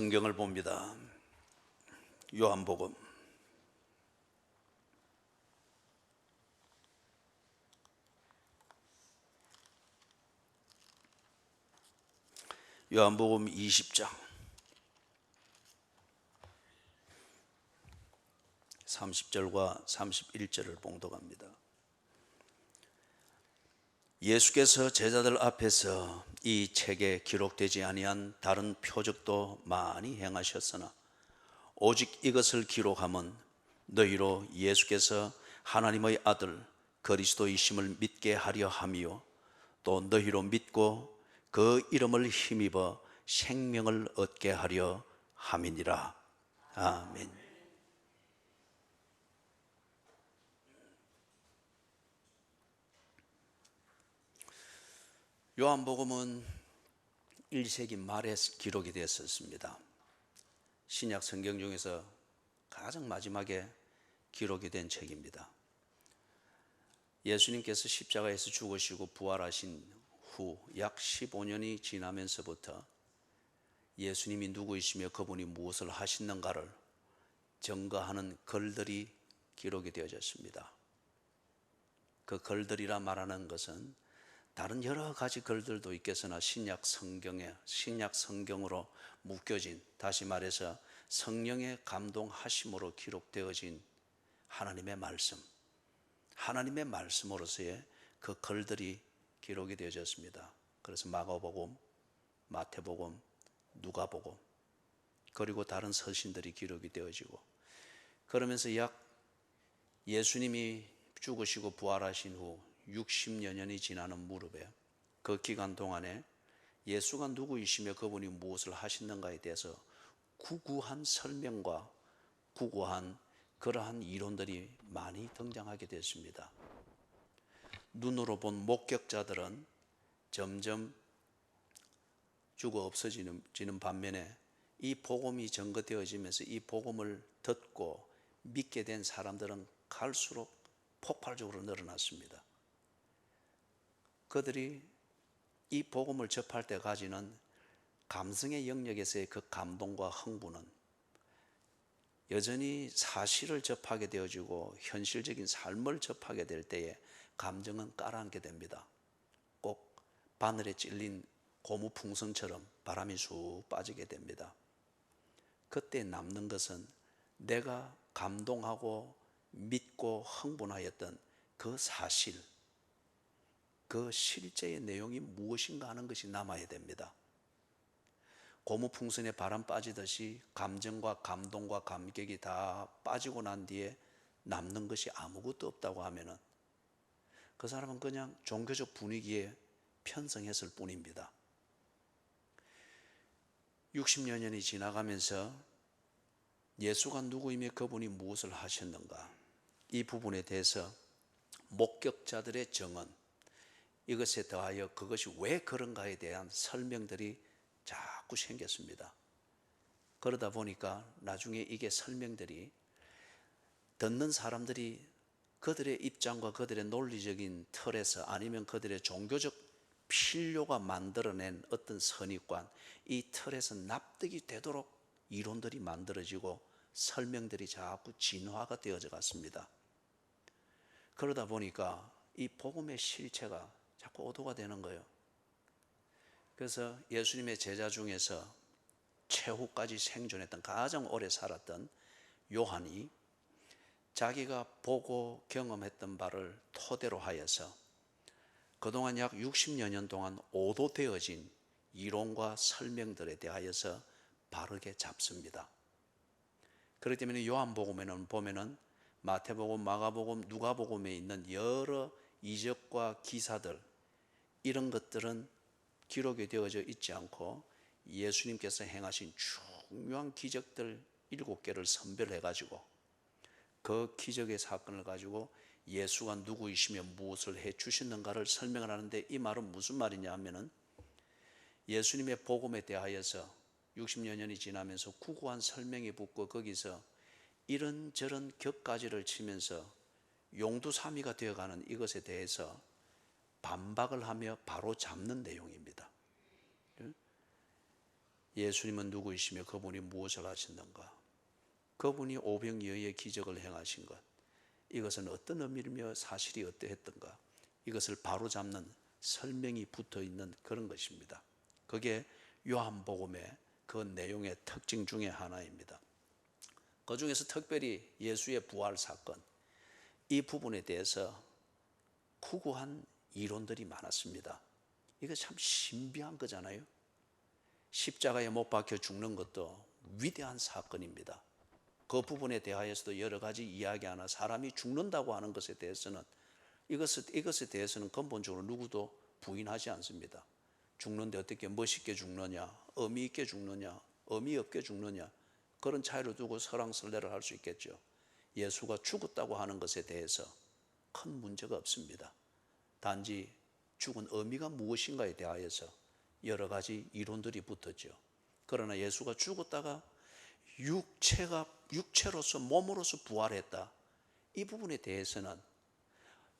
성경을 봅니다. 요한복음 요한복음 20장 30절과 31절을 봉독합니다. 예수께서 제자들 앞에서 이 책에 기록되지 아니한 다른 표적도 많이 행하셨으나 오직 이것을 기록함은 너희로 예수께서 하나님의 아들 그리스도이심을 믿게 하려 함이요 또 너희로 믿고 그 이름을 힘입어 생명을 얻게 하려 함이니라. 아멘. 요한복음은 1세기 말에 기록이 되었습니다. 신약 성경 중에서 가장 마지막에 기록이 된 책입니다. 예수님께서 십자가에서 죽으시고 부활하신 후 약 15년이 지나면서부터 예수님이 누구이시며 그분이 무엇을 하시는가를 증거하는 글들이 기록이 되어졌습니다. 그 글들이라 말하는 것은 다른 여러 가지 글들도 있겠으나 신약 성경으로 묶여진, 다시 말해서 성령의 감동하심으로 기록되어진 하나님의 하나님의 말씀으로서의 그 글들이 기록이 되어졌습니다. 그래서 마가복음, 마태복음, 누가복음, 그리고 다른 서신들이 기록이 되어지고, 그러면서 예수님이 죽으시고 부활하신 후 60여 년이 지나는 무렵에 그 기간 동안에 예수가 누구이시며 그분이 무엇을 하시는가에 대해서 구구한 설명과 구구한 그러한 이론들이 많이 등장하게 됐습니다. 눈으로 본 목격자들은 점점 죽어 없어지는 반면에 이 복음이 증거되어지면서 이 복음을 듣고 믿게 된 사람들은 갈수록 폭발적으로 늘어났습니다. 그들이 이 복음을 접할 때까지는 감성의 영역에서의 그 감동과 흥분은 여전히 사실을 접하게 되어지고 현실적인 삶을 접하게 될 때에 감정은 깔아앉게 됩니다. 꼭 바늘에 찔린 고무풍선처럼 바람이 쑥 빠지게 됩니다. 그때 남는 것은 내가 감동하고 믿고 흥분하였던 그 사실, 그 실제의 내용이 무엇인가 하는 것이 남아야 됩니다. 고무풍선에 바람 빠지듯이 감정과 감동과 감격이 다 빠지고 난 뒤에 남는 것이 아무것도 없다고 하면은 그 사람은 그냥 종교적 분위기에 편성했을 뿐입니다. 60여 년이 지나가면서 예수가 누구이며 그분이 무엇을 하셨는가, 이 부분에 대해서 목격자들의 증언, 이것에 더하여 그것이 왜 그런가에 대한 설명들이 자꾸 생겼습니다. 그러다 보니까 나중에 이게 설명들이 듣는 사람들이 그들의 입장과 그들의 논리적인 틀에서 아니면 그들의 종교적 필요가 만들어낸 어떤 선입관, 이 틀에서 납득이 되도록 이론들이 만들어지고 설명들이 자꾸 진화가 되어져 갔습니다. 그러다 보니까 이 복음의 실체가 자꾸 오도가 되는 거예요. 그래서 예수님의 제자 중에서 최후까지 생존했던, 가장 오래 살았던 요한이 자기가 보고 경험했던 바를 토대로 하여서 그동안 약 60여 년 동안 오도되어진 이론과 설명들에 대하여서 바르게 잡습니다. 그렇기 때문에 요한복음에는 보면은 마태복음, 마가복음, 누가복음에 있는 여러 이적과 기사들, 이런 것들은 기록이 되어져 있지 않고 예수님께서 행하신 중요한 기적들 7개를 선별해 가지고 그 기적의 사건을 가지고 예수가 누구이시며 무엇을 해 주시는가를 설명을 하는데, 이 말은 무슨 말이냐 하면은 예수님의 복음에 대하여서 60여 년이 지나면서 구구한 설명이 붙고 거기서 이런저런 격가지를 치면서 용두사미가 되어가는 이것에 대해서 반박을 하며 바로 잡는 내용입니다. 예수님은 누구이시며 그분이 무엇을 하셨는가? 그분이 오병이어의 기적을 행하신 것, 이것은 어떤 의미이며 사실이 어떠했던가? 이것을 바로잡는 설명이 붙어있는 그런 것입니다. 그게 요한복음의 그 내용의 특징 중에 하나입니다. 그 중에서 특별히 예수의 부활 사건, 이 부분에 대해서 구구한 이론들이 많았습니다. 이거 참 신비한 거잖아요. 십자가에 못 박혀 죽는 것도 위대한 사건입니다. 그 부분에 대하여서도 여러 가지 이야기하나 사람이 죽는다고 하는 것에 대해서는 이것에 대해서는 근본적으로 누구도 부인하지 않습니다. 죽는데 어떻게 멋있게 죽느냐, 의미 있게 죽느냐, 의미 없게 죽느냐, 그런 차이를 두고 설왕설래를 할 수 있겠죠. 예수가 죽었다고 하는 것에 대해서 큰 문제가 없습니다. 단지 죽은 의미가 무엇인가에 대하여서 여러 가지 이론들이 붙었죠. 그러나 예수가 죽었다가 육체로서 몸으로서 부활했다, 이 부분에 대해서는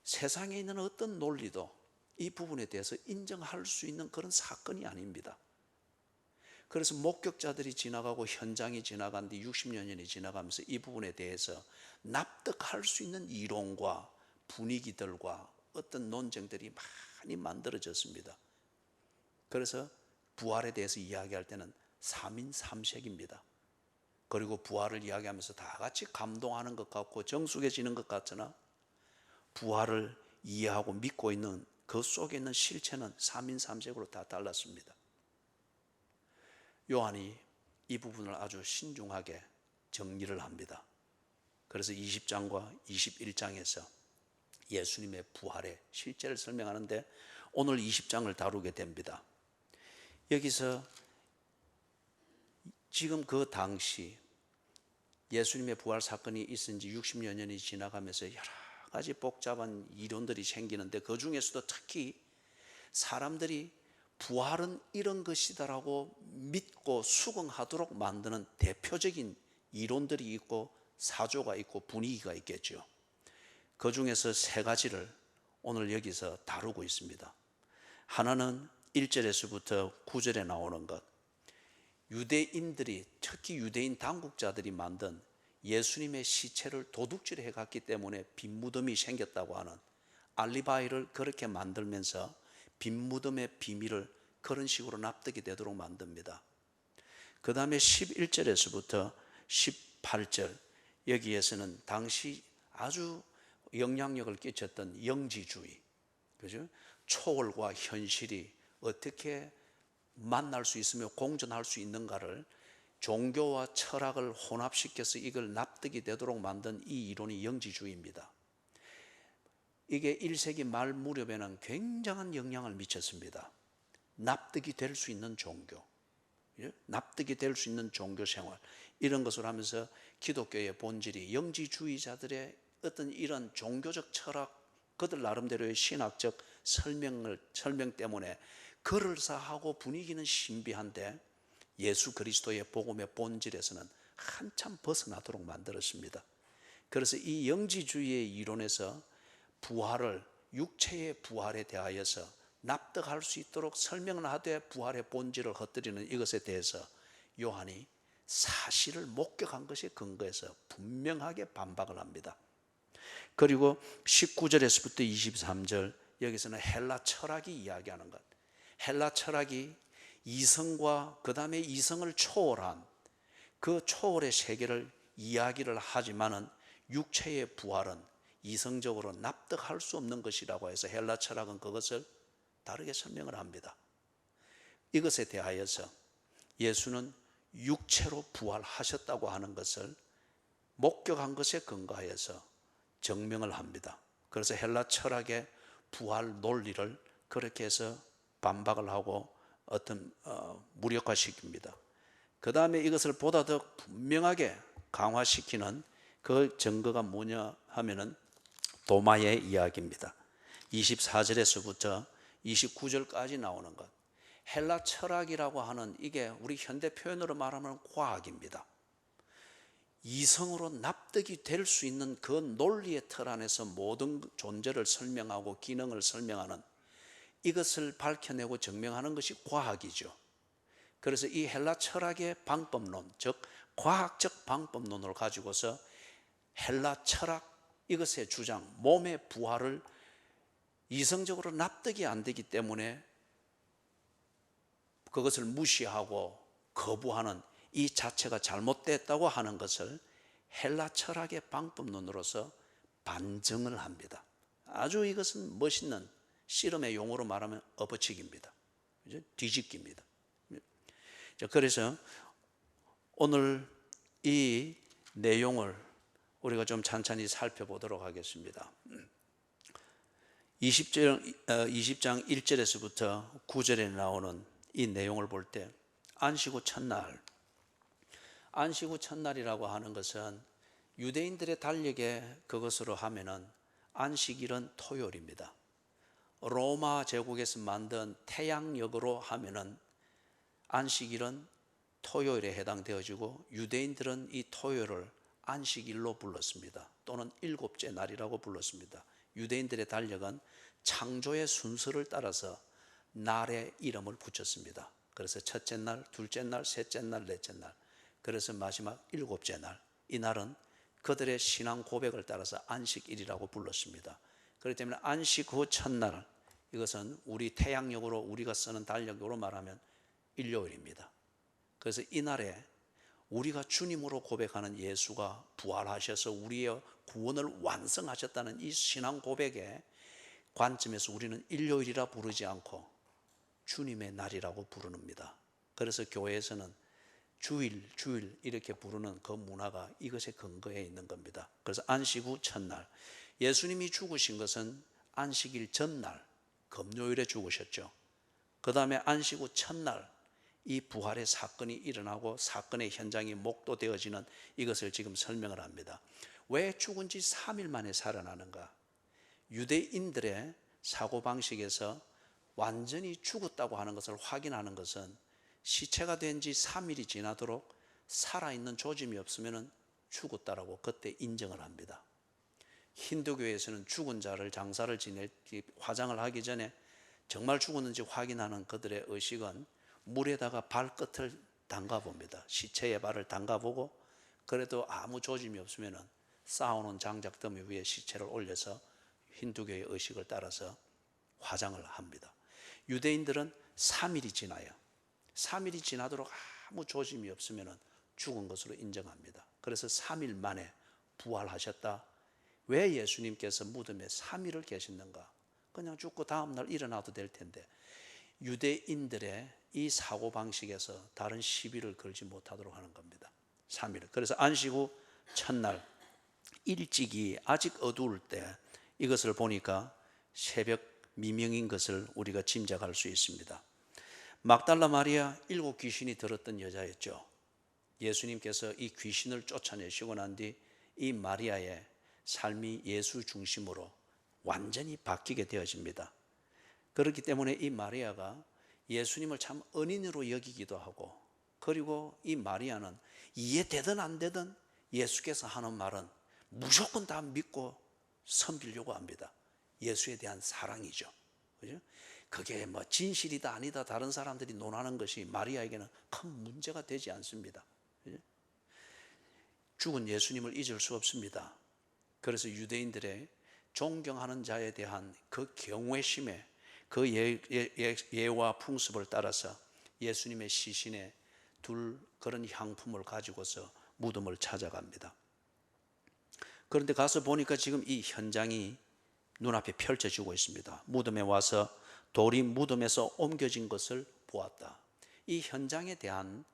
세상에 있는 어떤 논리도 이 부분에 대해서 인정할 수 있는 그런 사건이 아닙니다. 그래서 목격자들이 지나가고 현장이 지나간 뒤 60여 년이 지나가면서 이 부분에 대해서 납득할 수 있는 이론과 분위기들과 어떤 논쟁들이 많이 만들어졌습니다. 그래서 부활에 대해서 이야기할 때는 3인 3색입니다. 그리고 부활을 이야기하면서 다 같이 감동하는 것 같고 정숙해지는 것 같으나 부활을 이해하고 믿고 있는 그 속에 있는 실체는 3인 3색으로 다 달랐습니다. 요한이 이 부분을 아주 신중하게 정리를 합니다. 그래서 20장과 21장에서 예수님의 부활의 실제를 설명하는데 오늘 20장을 다루게 됩니다. 여기서 지금 그 당시 예수님의 부활 사건이 있은 지 60여 년이 지나가면서 여러 가지 복잡한 이론들이 생기는데 그 중에서도 특히 사람들이 부활은 이런 것이다라고 믿고 수긍하도록 만드는 대표적인 이론들이 있고 사조가 있고 분위기가 있겠죠. 그 중에서 세 가지를 오늘 여기서 다루고 있습니다. 하나는 1절에서부터 9절에 나오는 것, 유대인들이, 특히 유대인 당국자들이 만든 예수님의 시체를 도둑질해 갔기 때문에 빈 무덤이 생겼다고 하는 알리바이를 그렇게 만들면서 빈 무덤의 비밀을 그런 식으로 납득이 되도록 만듭니다. 그 다음에 11절에서부터 18절, 여기에서는 당시 아주 영향력을 끼쳤던 영지주의, 그죠? 초월과 현실이 어떻게 만날 수 있으며 공존할 수 있는가를 종교와 철학을 혼합시켜서 이걸 납득이 되도록 만든 이 이론이 영지주의입니다. 이게 1세기 말 무렵에는 굉장한 영향을 미쳤습니다. 납득이 될 수 있는 종교, 납득이 될 수 있는 종교 생활, 이런 것을 하면서 기독교의 본질이 영지주의자들의 어떤 이런 종교적 철학, 그들 나름대로의 신학적 설명 때문에 그럴싸하고 분위기는 신비한데 예수 그리스도의 복음의 본질에서는 한참 벗어나도록 만들었습니다. 그래서 이 영지주의의 이론에서 부활을, 육체의 부활에 대하여서 납득할 수 있도록 설명을 하되 부활의 본질을 헛들이는 이것에 대해서 요한이 사실을 목격한 것에 근거해서 분명하게 반박을 합니다. 그리고 19절에서부터 23절, 여기서는 헬라 철학이 이야기하는 것, 헬라 철학이 이성과 그 다음에 이성을 초월한 그 초월의 세계를 이야기를 하지만은 육체의 부활은 이성적으로 납득할 수 없는 것이라고 해서 헬라 철학은 그것을 다르게 설명을 합니다. 이것에 대하여서 예수는 육체로 부활하셨다고 하는 것을 목격한 것에 근거하여서 증명을 합니다. 그래서 헬라 철학의 부활 논리를 그렇게 해서 반박을 하고 무력화시킵니다. 그 다음에 이것을 보다 더 분명하게 강화시키는 그 증거가 뭐냐 하면은 도마의 이야기입니다. 24절에서부터 29절까지 나오는 것, 헬라 철학이라고 하는 이게 우리 현대 표현으로 말하면 과학입니다. 이성으로 납득이 될 수 있는 그 논리의 틀 안에서 모든 존재를 설명하고 기능을 설명하는, 이것을 밝혀내고 증명하는 것이 과학이죠. 그래서 이 헬라 철학의 방법론, 즉 과학적 방법론을 가지고서 헬라 철학 이것의 주장, 몸의 부활을 이성적으로 납득이 안 되기 때문에 그것을 무시하고 거부하는 이 자체가 잘못됐다고 하는 것을 헬라 철학의 방법론으로서 반증을 합니다. 아주 이것은 멋있는 씨름의 용어로 말하면 엎어치기입니다. 뒤집기입니다. 그래서 오늘 이 내용을 우리가 좀 찬찬히 살펴보도록 하겠습니다. 20장 1절에서부터 9절에 나오는 이 내용을 볼 때 안식 후 첫날, 안식 후 첫날이라고 하는 것은 유대인들의 달력에 그것으로 하면은 안식일은 토요일입니다. 로마 제국에서 만든 태양력으로 하면은 안식일은 토요일에 해당되어지고 유대인들은 이 토요일을 안식일로 불렀습니다. 또는 일곱째 날이라고 불렀습니다. 유대인들의 달력은 창조의 순서를 따라서 날의 이름을 붙였습니다. 그래서 첫째 날, 둘째 날, 셋째 날, 넷째 날, 그래서 마지막 일곱째 날, 이 날은 그들의 신앙 고백을 따라서 안식일이라고 불렀습니다. 그렇기 때문에 안식 후 첫날, 이것은 우리 태양력으로 우리가 쓰는 달력으로 말하면 일요일입니다. 그래서 이 날에 우리가 주님으로 고백하는 예수가 부활하셔서 우리의 구원을 완성하셨다는 이 신앙 고백의 관점에서 우리는 일요일이라 부르지 않고 주님의 날이라고 부릅니다. 그래서 교회에서는 주일 이렇게 부르는 그 문화가 이것의 근거에 있는 겁니다. 그래서 안식 후 첫날, 예수님이 죽으신 것은 안식일 전날 금요일에 죽으셨죠. 그 다음에 안식 후 첫날 이 부활의 사건이 일어나고 사건의 현장이 목도되어지는 이것을 지금 설명을 합니다. 왜 죽은 지 3일 만에 살아나는가? 유대인들의 사고방식에서 완전히 죽었다고 하는 것을 확인하는 것은 시체가 된 지 3일이 지나도록 살아있는 조짐이 없으면 죽었다라고 그때 인정을 합니다. 힌두교에서는 죽은 자를 장사를 지낼 화장을 하기 전에 정말 죽었는지 확인하는 그들의 의식은 물에다가 발끝을 담가봅니다. 시체의 발을 담가보고 그래도 아무 조짐이 없으면 쌓아놓은 장작더미 위에 시체를 올려서 힌두교의 의식을 따라서 화장을 합니다. 유대인들은 3일이 지나요. 3일이 지나도록 아무 조짐이 없으면 죽은 것으로 인정합니다. 그래서 3일 만에 부활하셨다. 왜 예수님께서 무덤에 3일을 계셨는가? 그냥 죽고 다음날 일어나도 될 텐데 유대인들의 이 사고방식에서 다른 시비를 걸지 못하도록 하는 겁니다. 3일. 그래서 안식 후 첫날 일찍이 아직 어두울 때 이것을 보니까 새벽 미명인 것을 우리가 짐작할 수 있습니다. 막달라 마리아 7 귀신이 들었던 여자였죠. 예수님께서 이 귀신을 쫓아내시고 난 뒤 이 마리아의 삶이 예수 중심으로 완전히 바뀌게 되어집니다. 그렇기 때문에 이 마리아가 예수님을 참 은인으로 여기기도 하고, 그리고 이 마리아는 이해되든 안 되든 예수께서 하는 말은 무조건 다 믿고 섬기려고 합니다. 예수에 대한 사랑이죠. 그죠? 그게 뭐 진실이다 아니다 다른 사람들이 논하는 것이 마리아에게는 큰 문제가 되지 않습니다. 그죠? 죽은 예수님을 잊을 수 없습니다. 그래서 유대인들의 존경하는 자에 대한 그 경외심에 그 예와 풍습을 따라서 예수님의 시신에 둘 그런 향품을 가지고서 무덤을 찾아갑니다. 그런데 가서 보니까 지금 이 현장이 눈앞에 펼쳐지고 있습니다. 무덤에 와서 돌이 무덤에서 옮겨진 것을 보았다. 이 현장에 대한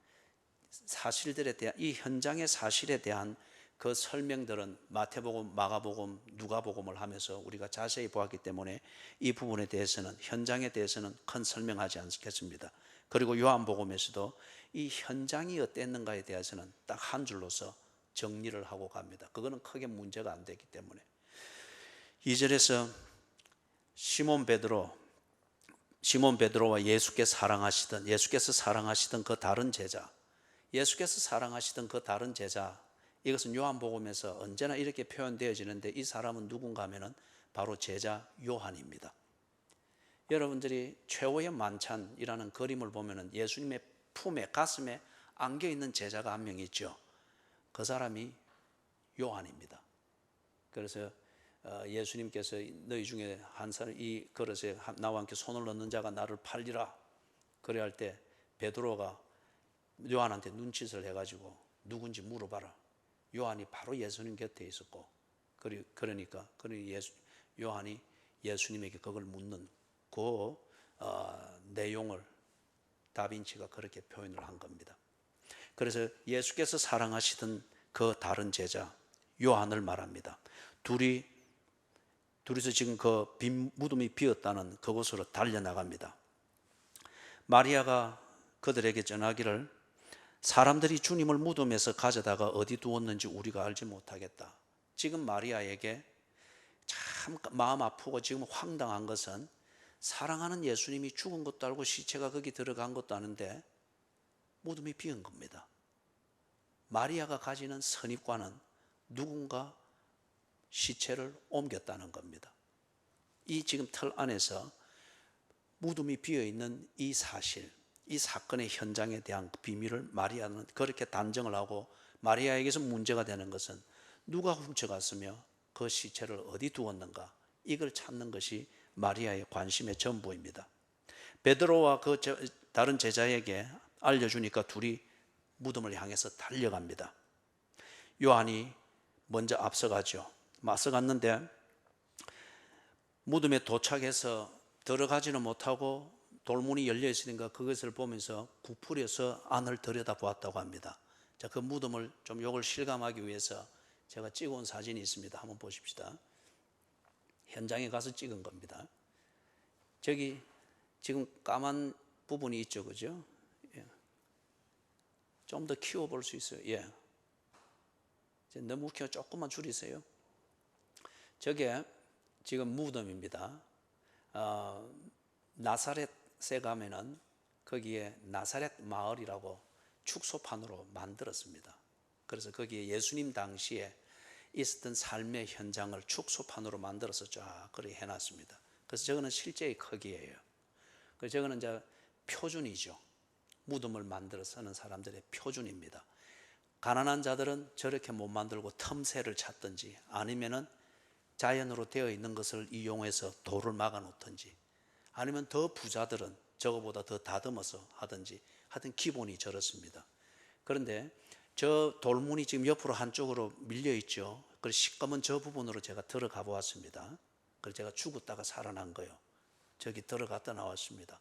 사실들에 대한 이 현장의 사실에 대한 그 설명들은 마태복음, 마가복음, 누가복음을 하면서 우리가 자세히 보았기 때문에 이 부분에 대해서는 현장에 대해서는 큰 설명하지 않겠습니다. 그리고 요한복음에서도 이 현장이 어땠는가에 대해서는 딱 한 줄로서 정리를 하고 갑니다. 그거는 크게 문제가 안 되기 때문에. 2절에서 시몬 베드로와 예수께서 사랑하시던 그 다른 제자, 예수께서 사랑하시던 그 다른 제자, 이것은 요한복음에서 언제나 이렇게 표현되어지는데 이 사람은 누군가 하면은 바로 제자 요한입니다. 여러분들이 최후의 만찬이라는 그림을 보면은 예수님의 품에 가슴에 안겨 있는 제자가 한 명 있죠. 그 사람이 요한입니다. 그래서 예수님께서 너희 중에 한 사람 이 그릇에 나와 함께 손을 넣는 자가 나를 팔리라 그래 할 때 베드로가 요한한테 눈짓을 해가지고 누군지 물어봐라. 요한이 바로 예수님 곁에 있었고 그러니까 요한이 예수님에게 그걸 묻는 그 내용을 다빈치가 그렇게 표현을 한 겁니다. 그래서 예수께서 사랑하시던 그 다른 제자 요한을 말합니다. 둘이서 지금 그 빈 무덤이 비었다는 그곳으로 달려나갑니다. 마리아가 그들에게 전하기를 사람들이 주님을 무덤에서 가져다가 어디 두었는지 우리가 알지 못하겠다. 지금 마리아에게 참 마음 아프고 지금 황당한 것은 사랑하는 예수님이 죽은 것도 알고 시체가 거기 들어간 것도 아는데 무덤이 비은 겁니다. 마리아가 가지는 선입관은 누군가 시체를 옮겼다는 겁니다. 이 지금 틀 안에서 무덤이 비어있는 이 사실, 이 사건의 현장에 대한 비밀을 마리아는 그렇게 단정을 하고 마리아에게서 문제가 되는 것은 누가 훔쳐갔으며 그 시체를 어디 두었는가 이걸 찾는 것이 마리아의 관심의 전부입니다. 베드로와 그 다른 제자에게 알려주니까 둘이 무덤을 향해서 달려갑니다. 요한이 먼저 앞서가죠. 맞서갔는데 무덤에 도착해서 들어가지는 못하고 돌문이 열려 있으니까 그것을 보면서 구부려서 안을 들여다보았다고 합니다. 자, 그 무덤을 좀 요걸 실감하기 위해서 제가 찍어온 사진이 있습니다. 한번 보십시다. 현장에 가서 찍은 겁니다. 저기 지금 까만 부분이 있죠, 그죠? 예. 좀 더 키워볼 수 있어요. 예. 너무 키워 조금만 줄이세요. 저게 지금 무덤입니다. 나사렛에 가면은 거기에 나사렛 마을이라고 축소판으로 만들었습니다. 그래서 거기에 예수님 당시에 있었던 삶의 현장을 축소판으로 만들어서 쫙 그렇게 해놨습니다. 그래서 저거는 실제의 크기예요. 그래서 저거는 이제 표준이죠. 무덤을 만들어 쓰는 사람들의 표준입니다. 가난한 자들은 저렇게 못 만들고 틈새를 찾든지 아니면은 자연으로 되어 있는 것을 이용해서 돌을 막아 놓든지 아니면 더 부자들은 저거보다 더 다듬어서 하든지 하여튼 기본이 저렇습니다. 그런데 저 돌문이 지금 옆으로 한쪽으로 밀려 있죠. 그래서 시꺼먼 저 부분으로 제가 들어가 보았습니다. 그래서 제가 죽었다가 살아난 거예요. 저기 들어갔다 나왔습니다.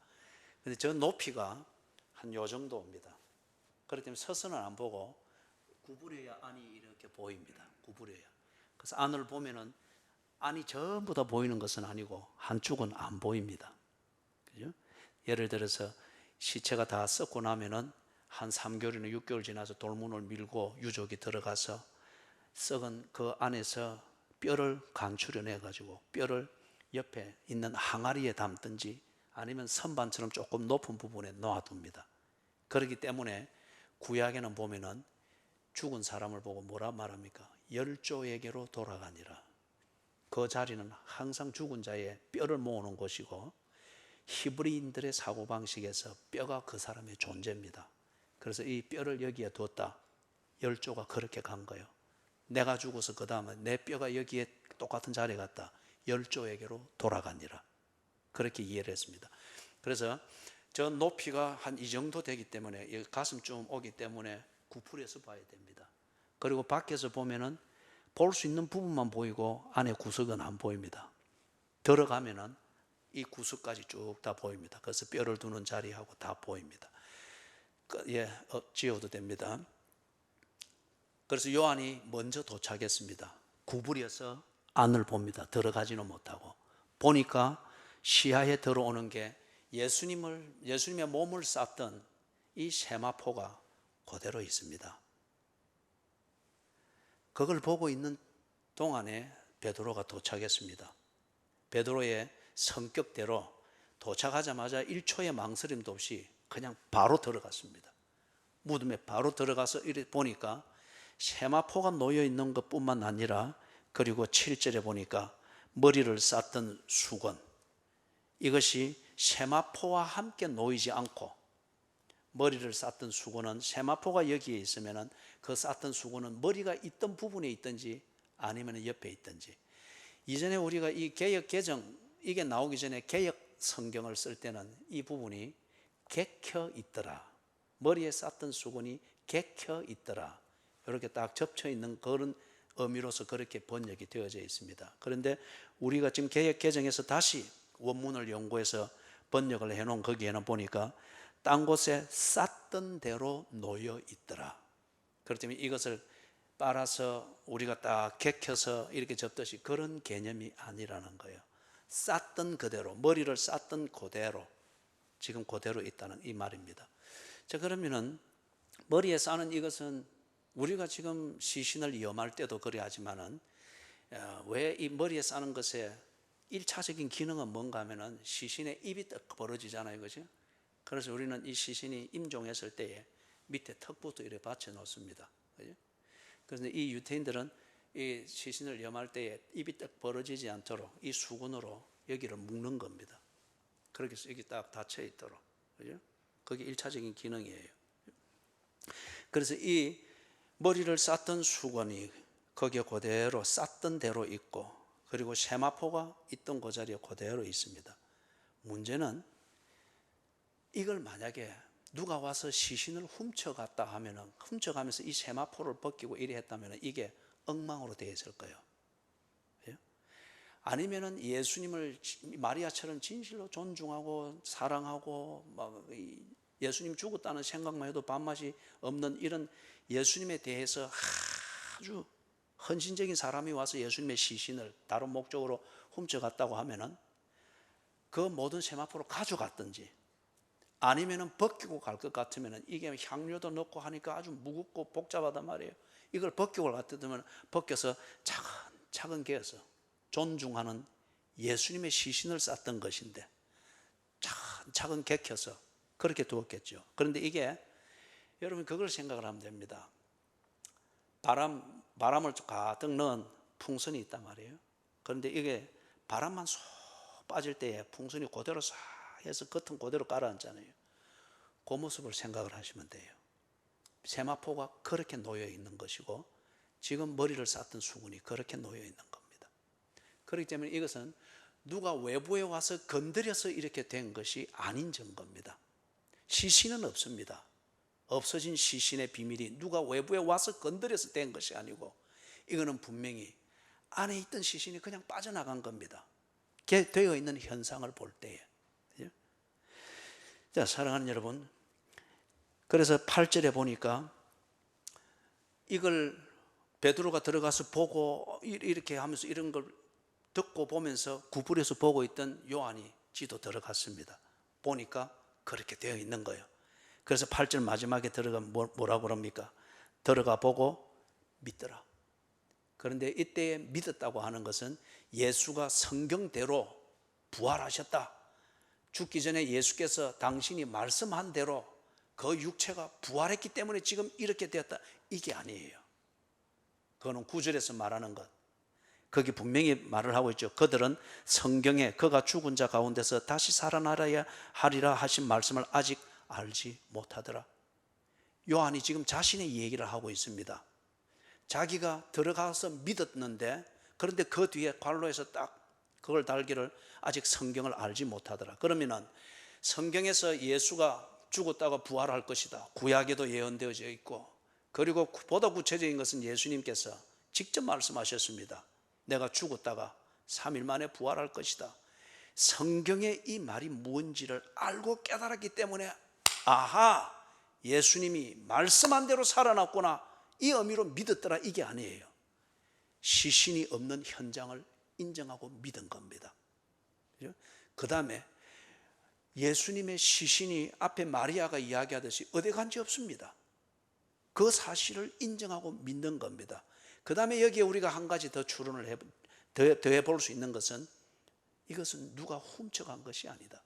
근데 저 높이가 한 요 정도입니다. 그렇기 때문에 서서는 안 보고 구부려야 안이 이렇게 보입니다. 구부려야. 그래서 안을 보면은 안이 전부 다 보이는 것은 아니고 한쪽은 안 보입니다. 그죠? 예를 들어서 시체가 다 썩고 나면은 한 3개월이나 6개월 지나서 돌문을 밀고 유족이 들어가서 썩은 그 안에서 뼈를 강추려내 가지고 뼈를 옆에 있는 항아리에 담든지 아니면 선반처럼 조금 높은 부분에 놓아둡니다. 그렇기 때문에 구약에는 보면은 죽은 사람을 보고 뭐라 말합니까? 열조에게로 돌아가니라. 그 자리는 항상 죽은 자의 뼈를 모으는 곳이고 히브리인들의 사고방식에서 뼈가 그 사람의 존재입니다. 그래서 이 뼈를 여기에 뒀다. 열조가 그렇게 간 거예요. 내가 죽어서 그 다음에 내 뼈가 여기에 똑같은 자리에 갔다. 열조에게로 돌아가니라. 그렇게 이해를 했습니다. 그래서 저 높이가 한 이 정도 되기 때문에 가슴쯤 오기 때문에 구부려서 봐야 됩니다. 그리고 밖에서 보면은 볼 수 있는 부분만 보이고 안에 구석은 안 보입니다. 들어가면은 이 구석까지 쭉 다 보입니다. 그래서 뼈를 두는 자리하고 다 보입니다. 지어도 됩니다. 그래서 요한이 먼저 도착했습니다. 구부려서 안을 봅니다. 들어가지는 못하고 보니까 시야에 들어오는 게 예수님의 몸을 쌌던 이 세마포가 그대로 있습니다. 그걸 보고 있는 동안에 베드로가 도착했습니다. 베드로의 성격대로 도착하자마자 1초의 망설임도 없이 그냥 바로 들어갔습니다. 무덤에 바로 들어가서 이렇게 보니까 세마포가 놓여 있는 것뿐만 아니라 그리고 7절에 보니까 머리를 쌌던 수건 이것이 세마포와 함께 놓이지 않고 머리를 쌌던 수건은 세마포가 여기에 있으면은 그 쌌던 수건은 머리가 있던 부분에 있든지 아니면 옆에 있든지. 이전에 우리가 이 개역 개정 이게 나오기 전에 개역 성경을 쓸 때는 이 부분이 개켜 있더라, 머리에 쌌던 수건이 개켜 있더라, 이렇게 딱 접쳐 있는 그런 의미로서 그렇게 번역이 되어져 있습니다. 그런데 우리가 지금 개역 개정에서 다시 원문을 연구해서 번역을 해놓은 거기에는 보니까 딴 곳에 쌌던 대로 놓여 있더라. 그렇기 때문에 이것을 빨아서 우리가 딱 개켜서 이렇게 접듯이 그런 개념이 아니라는 거예요. 쌌던 그대로, 머리를 쌌던 그대로, 지금 그대로 있다는 이 말입니다. 자, 그러면은 머리에 싸는 이것은 우리가 지금 시신을 염할 때도 그래 하지만은 왜 이 머리에 싸는 것의 1차적인 기능은 뭔가 하면은 시신의 입이 딱 벌어지잖아요, 그죠? 그래서 우리는 이 시신이 임종했을 때에 밑에 턱부터 이렇게 받쳐 놓습니다, 그죠? 그래서 이 유태인들은 이 시신을 염할 때에 입이 딱 벌어지지 않도록 이 수건으로 여기를 묶는 겁니다. 그렇게 해서 여기 딱 닫혀 있도록, 그죠? 그게 1차적인 기능이에요. 그래서 이 머리를 쌌던 수건이 거기에 그대로 쌌던 대로 있고, 그리고 세마포가 있던 그 자리에 그대로 있습니다. 문제는 이걸 만약에 누가 와서 시신을 훔쳐갔다 하면은, 훔쳐가면서 이 세마포를 벗기고 이래 했다면 이게 엉망으로 되어 있을 거예요. 아니면은 예수님을 마리아처럼 진실로 존중하고 사랑하고 막 예수님 죽었다는 생각만 해도 밥맛이 없는 이런 예수님에 대해서 아주 헌신적인 사람이 와서 예수님의 시신을 다른 목적으로 훔쳐갔다고 하면은 그 모든 세마포를 가져갔든지, 아니면은 벗기고 갈 것 같으면은, 이게 향료도 넣고 하니까 아주 무겁고 복잡하단 말이에요. 이걸 벗기고 갈 것 같으면 벗겨서 차근차근 개어서 존중하는 예수님의 시신을 쌌던 것인데 차근차근 개켜서 그렇게 두었겠죠. 그런데 이게 여러분 그걸 생각을 하면 됩니다. 바람을 가득 넣은 풍선이 있단 말이에요. 그런데 이게 바람만 쏙 빠질 때에 풍선이 그대로 싹 해서 겉은 그대로 가라앉잖아요. 그 모습을 생각을 하시면 돼요. 세마포가 그렇게 놓여 있는 것이고, 지금 머리를 쌌던 수건이 그렇게 놓여 있는 겁니다. 그렇기 때문에 이것은 누가 외부에 와서 건드려서 이렇게 된 것이 아닌 증거입니다. 시신은 없습니다. 없어진 시신의 비밀이 누가 외부에 와서 건드려서 된 것이 아니고, 이거는 분명히 안에 있던 시신이 그냥 빠져나간 겁니다. 되어 있는 현상을 볼 때에. 자, 사랑하는 여러분, 그래서 8절에 보니까 이걸 베드로가 들어가서 보고 이렇게 하면서 이런 걸 듣고 보면서 구부려서 보고 있던 요한이 지도 들어갔습니다. 보니까 그렇게 되어 있는 거예요. 그래서 8절 마지막에 들어가면 뭐라고 그럽니까? 들어가 보고 믿더라. 그런데 이때 믿었다고 하는 것은 예수가 성경대로 부활하셨다, 죽기 전에 예수께서 당신이 말씀한 대로 그 육체가 부활했기 때문에 지금 이렇게 되었다, 이게 아니에요. 그거는 9절에서 말하는 것, 거기 분명히 말을 하고 있죠. 그들은 성경에 그가 죽은 자 가운데서 다시 살아나야 하리라 하신 말씀을 아직 알지 못하더라. 요한이 지금 자신의 얘기를 하고 있습니다. 자기가 들어가서 믿었는데, 그런데 그 뒤에 관로에서 딱 그걸 달기를 아직 성경을 알지 못하더라. 그러면은 성경에서 예수가 죽었다가 부활할 것이다, 구약에도 예언되어져 있고, 그리고 보다 구체적인 것은 예수님께서 직접 말씀하셨습니다. 내가 죽었다가 3일 만에 부활할 것이다. 성경의 이 말이 뭔지를 알고 깨달았기 때문에, 아하, 예수님이 말씀한 대로 살아났구나, 이 의미로 믿었더라, 이게 아니에요. 시신이 없는 현장을 인정하고 믿은 겁니다. 그 다음에 예수님의 시신이 앞에 마리아가 이야기하듯이 어디 간지 없습니다. 그 사실을 인정하고 믿는 겁니다. 그 다음에 여기에 우리가 한 가지 더 추론을 더해 볼 수 있는 것은, 이것은 누가 훔쳐간 것이 아니다.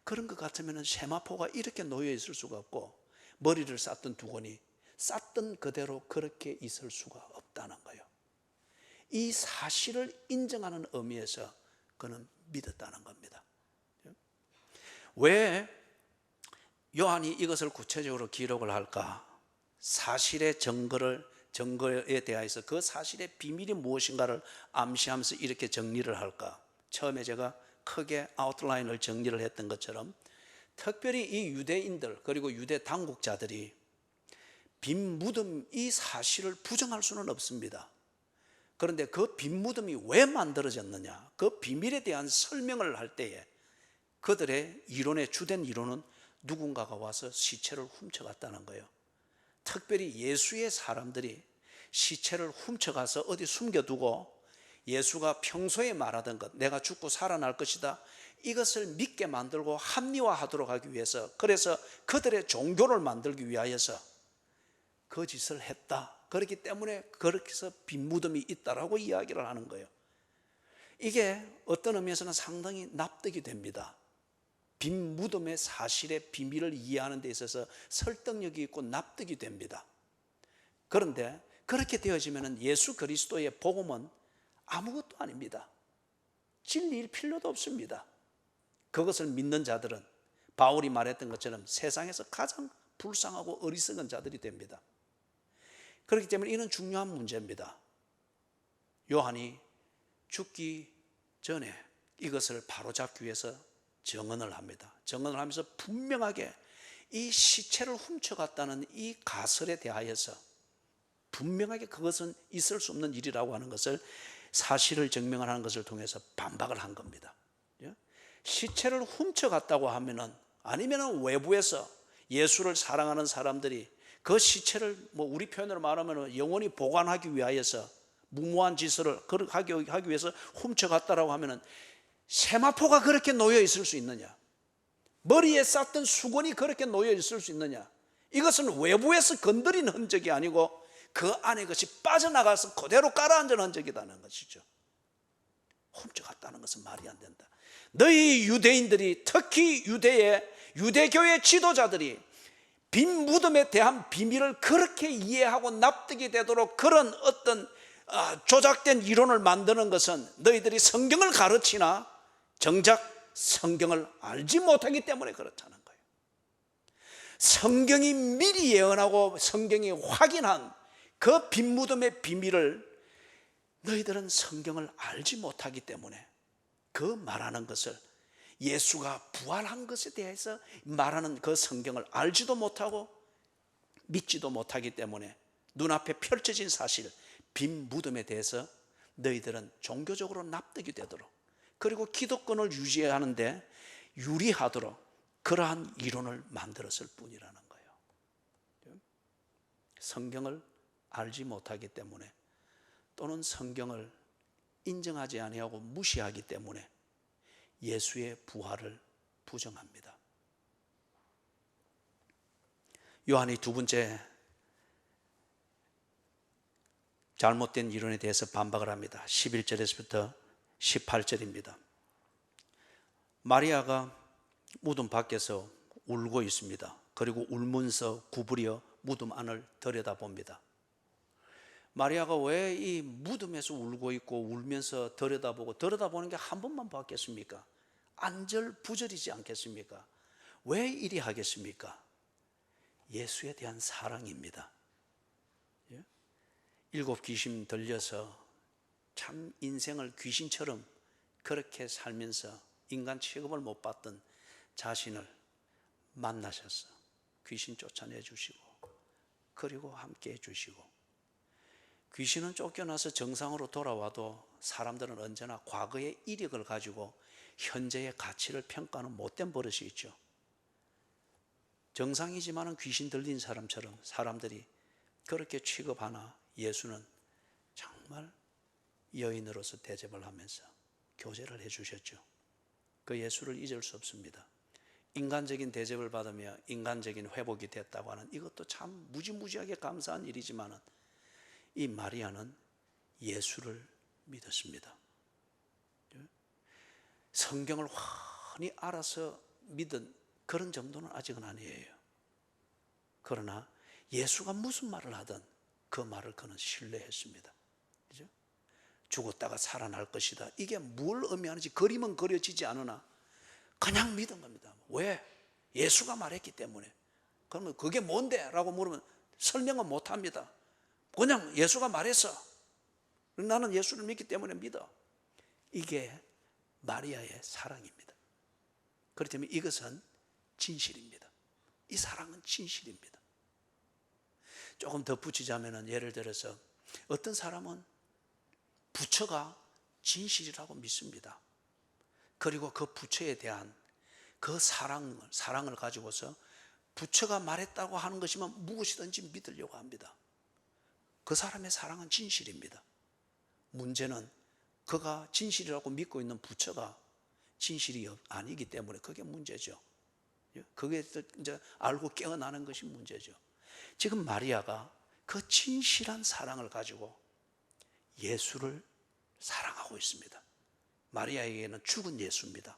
그런 것 같으면 세마포가 이렇게 놓여 있을 수가 없고, 머리를 쌌던 두건이 쌌던 그대로 그렇게 있을 수가 없다는 거예요. 이 사실을 인정하는 의미에서 그는 믿었다는 겁니다. 왜 요한이 이것을 구체적으로 기록을 할까? 사실의 증거에 대해서 그 사실의 비밀이 무엇인가를 암시하면서 이렇게 정리를 할까? 처음에 제가 크게 아웃라인을 정리를 했던 것처럼 특별히 이 유대인들 그리고 유대 당국자들이 빈 무덤 이 사실을 부정할 수는 없습니다. 그런데 그 빈 무덤이 왜 만들어졌느냐, 그 비밀에 대한 설명을 할 때에 그들의 이론의 주된 이론은 누군가가 와서 시체를 훔쳐갔다는 거예요. 특별히 예수의 사람들이 시체를 훔쳐가서 어디 숨겨두고 예수가 평소에 말하던 것, 내가 죽고 살아날 것이다, 이것을 믿게 만들고 합리화하도록 하기 위해서, 그래서 그들의 종교를 만들기 위하여서 그 짓을 했다. 그렇기 때문에 그렇게 해서 빈 무덤이 있다라고 이야기를 하는 거예요. 이게 어떤 의미에서는 상당히 납득이 됩니다. 빈 무덤의 사실의 비밀을 이해하는 데 있어서 설득력이 있고 납득이 됩니다. 그런데 그렇게 되어지면 예수 그리스도의 복음은 아무것도 아닙니다. 진리일 필요도 없습니다. 그것을 믿는 자들은 바울이 말했던 것처럼 세상에서 가장 불쌍하고 어리석은 자들이 됩니다. 그렇기 때문에 이는 중요한 문제입니다. 요한이 죽기 전에 이것을 바로잡기 위해서 증언을 합니다. 증언을 하면서 분명하게 이 시체를 훔쳐갔다는 이 가설에 대하여서 분명하게 그것은 있을 수 없는 일이라고 하는 것을, 사실을 증명하는 것을 통해서 반박을 한 겁니다. 시체를 훔쳐갔다고 하면은, 아니면은 외부에서 예수를 사랑하는 사람들이 그 시체를 우리 표현으로 말하면 영원히 보관하기 위하여서 무모한 짓을 하기 위해서 훔쳐갔다라고 하면은 세마포가 그렇게 놓여 있을 수 있느냐? 머리에 쌌던 수건이 그렇게 놓여 있을 수 있느냐? 이것은 외부에서 건드린 흔적이 아니고 그 안에 것이 빠져나가서 그대로 깔아앉은 흔적이라는 것이죠. 훔쳐갔다는 것은 말이 안 된다. 너희 유대인들이, 특히 유대교의 지도자들이 빈 무덤에 대한 비밀을 그렇게 이해하고 납득이 되도록 그런 어떤 조작된 이론을 만드는 것은 너희들이 성경을 가르치나 정작 성경을 알지 못하기 때문에 그렇다는 거예요. 성경이 미리 예언하고 성경이 확인한 그 빈 무덤의 비밀을 너희들은 성경을 알지 못하기 때문에 그 말하는 것을, 예수가 부활한 것에 대해서 말하는 그 성경을 알지도 못하고 믿지도 못하기 때문에 눈앞에 펼쳐진 사실, 빈 무덤에 대해서 너희들은 종교적으로 납득이 되도록, 그리고 기독권을 유지하는데 유리하도록 그러한 이론을 만들었을 뿐이라는 거예요. 성경을 알지 못하기 때문에, 또는 성경을 인정하지 아니하고 무시하기 때문에 예수의 부활을 부정합니다. 요한이 두 번째 잘못된 이론에 대해서 반박을 합니다. 11절에서부터 18절입니다. 마리아가 무덤 밖에서 울고 있습니다. 그리고 울면서 구부려 무덤 안을 들여다봅니다. 마리아가 왜 이 무덤에서 울고 있고 울면서 들여다보는 게 한 번만 봤겠습니까? 안절부절이지 않겠습니까? 왜 이리 하겠습니까? 예수에 대한 사랑입니다. 7 귀신 들려서 참 인생을 귀신처럼 그렇게 살면서 인간 취급을 못 받던 자신을 만나셔서 귀신 쫓아내 주시고, 그리고 함께 해 주시고, 귀신은 쫓겨나서 정상으로 돌아와도 사람들은 언제나 과거의 이력을 가지고 현재의 가치를 평가하는 못된 버릇이 있죠. 정상이지만 귀신 들린 사람처럼 사람들이 그렇게 취급하나 예수는 정말 여인으로서 대접을 하면서 교제를 해주셨죠. 그 예수를 잊을 수 없습니다. 인간적인 대접을 받으며 인간적인 회복이 됐다고 하는 이것도 참 무지무지하게 감사한 일이지만 이 마리아는 예수를 믿었습니다. 성경을 환히 알아서 믿은 그런 정도는 아직은 아니에요. 그러나 예수가 무슨 말을 하든 그 말을 그는 신뢰했습니다. 그죠? 죽었다가 살아날 것이다. 이게 뭘 의미하는지 그림은 그려지지 않으나 그냥 믿은 겁니다. 왜? 예수가 말했기 때문에. 그러면 그게 뭔데? 라고 물으면 설명은 못합니다. 그냥 예수가 말했어. 나는 예수를 믿기 때문에 믿어. 이게 마리아의 사랑입니다. 그렇기 때문에 이것은 진실입니다. 이 사랑은 진실입니다. 조금 덧붙이자면 예를 들어서 어떤 사람은 부처가 진실이라고 믿습니다. 그리고 그 부처에 대한 그 사랑을 가지고서 부처가 말했다고 하는 것이면 무엇이든지 믿으려고 합니다. 그 사람의 사랑은 진실입니다. 문제는 그가 진실이라고 믿고 있는 부처가 진실이 아니기 때문에 그게 문제죠. 그게 이제 알고 깨어나는 것이 문제죠. 지금 마리아가 그 진실한 사랑을 가지고 예수를 사랑하고 있습니다. 마리아에게는 죽은 예수입니다.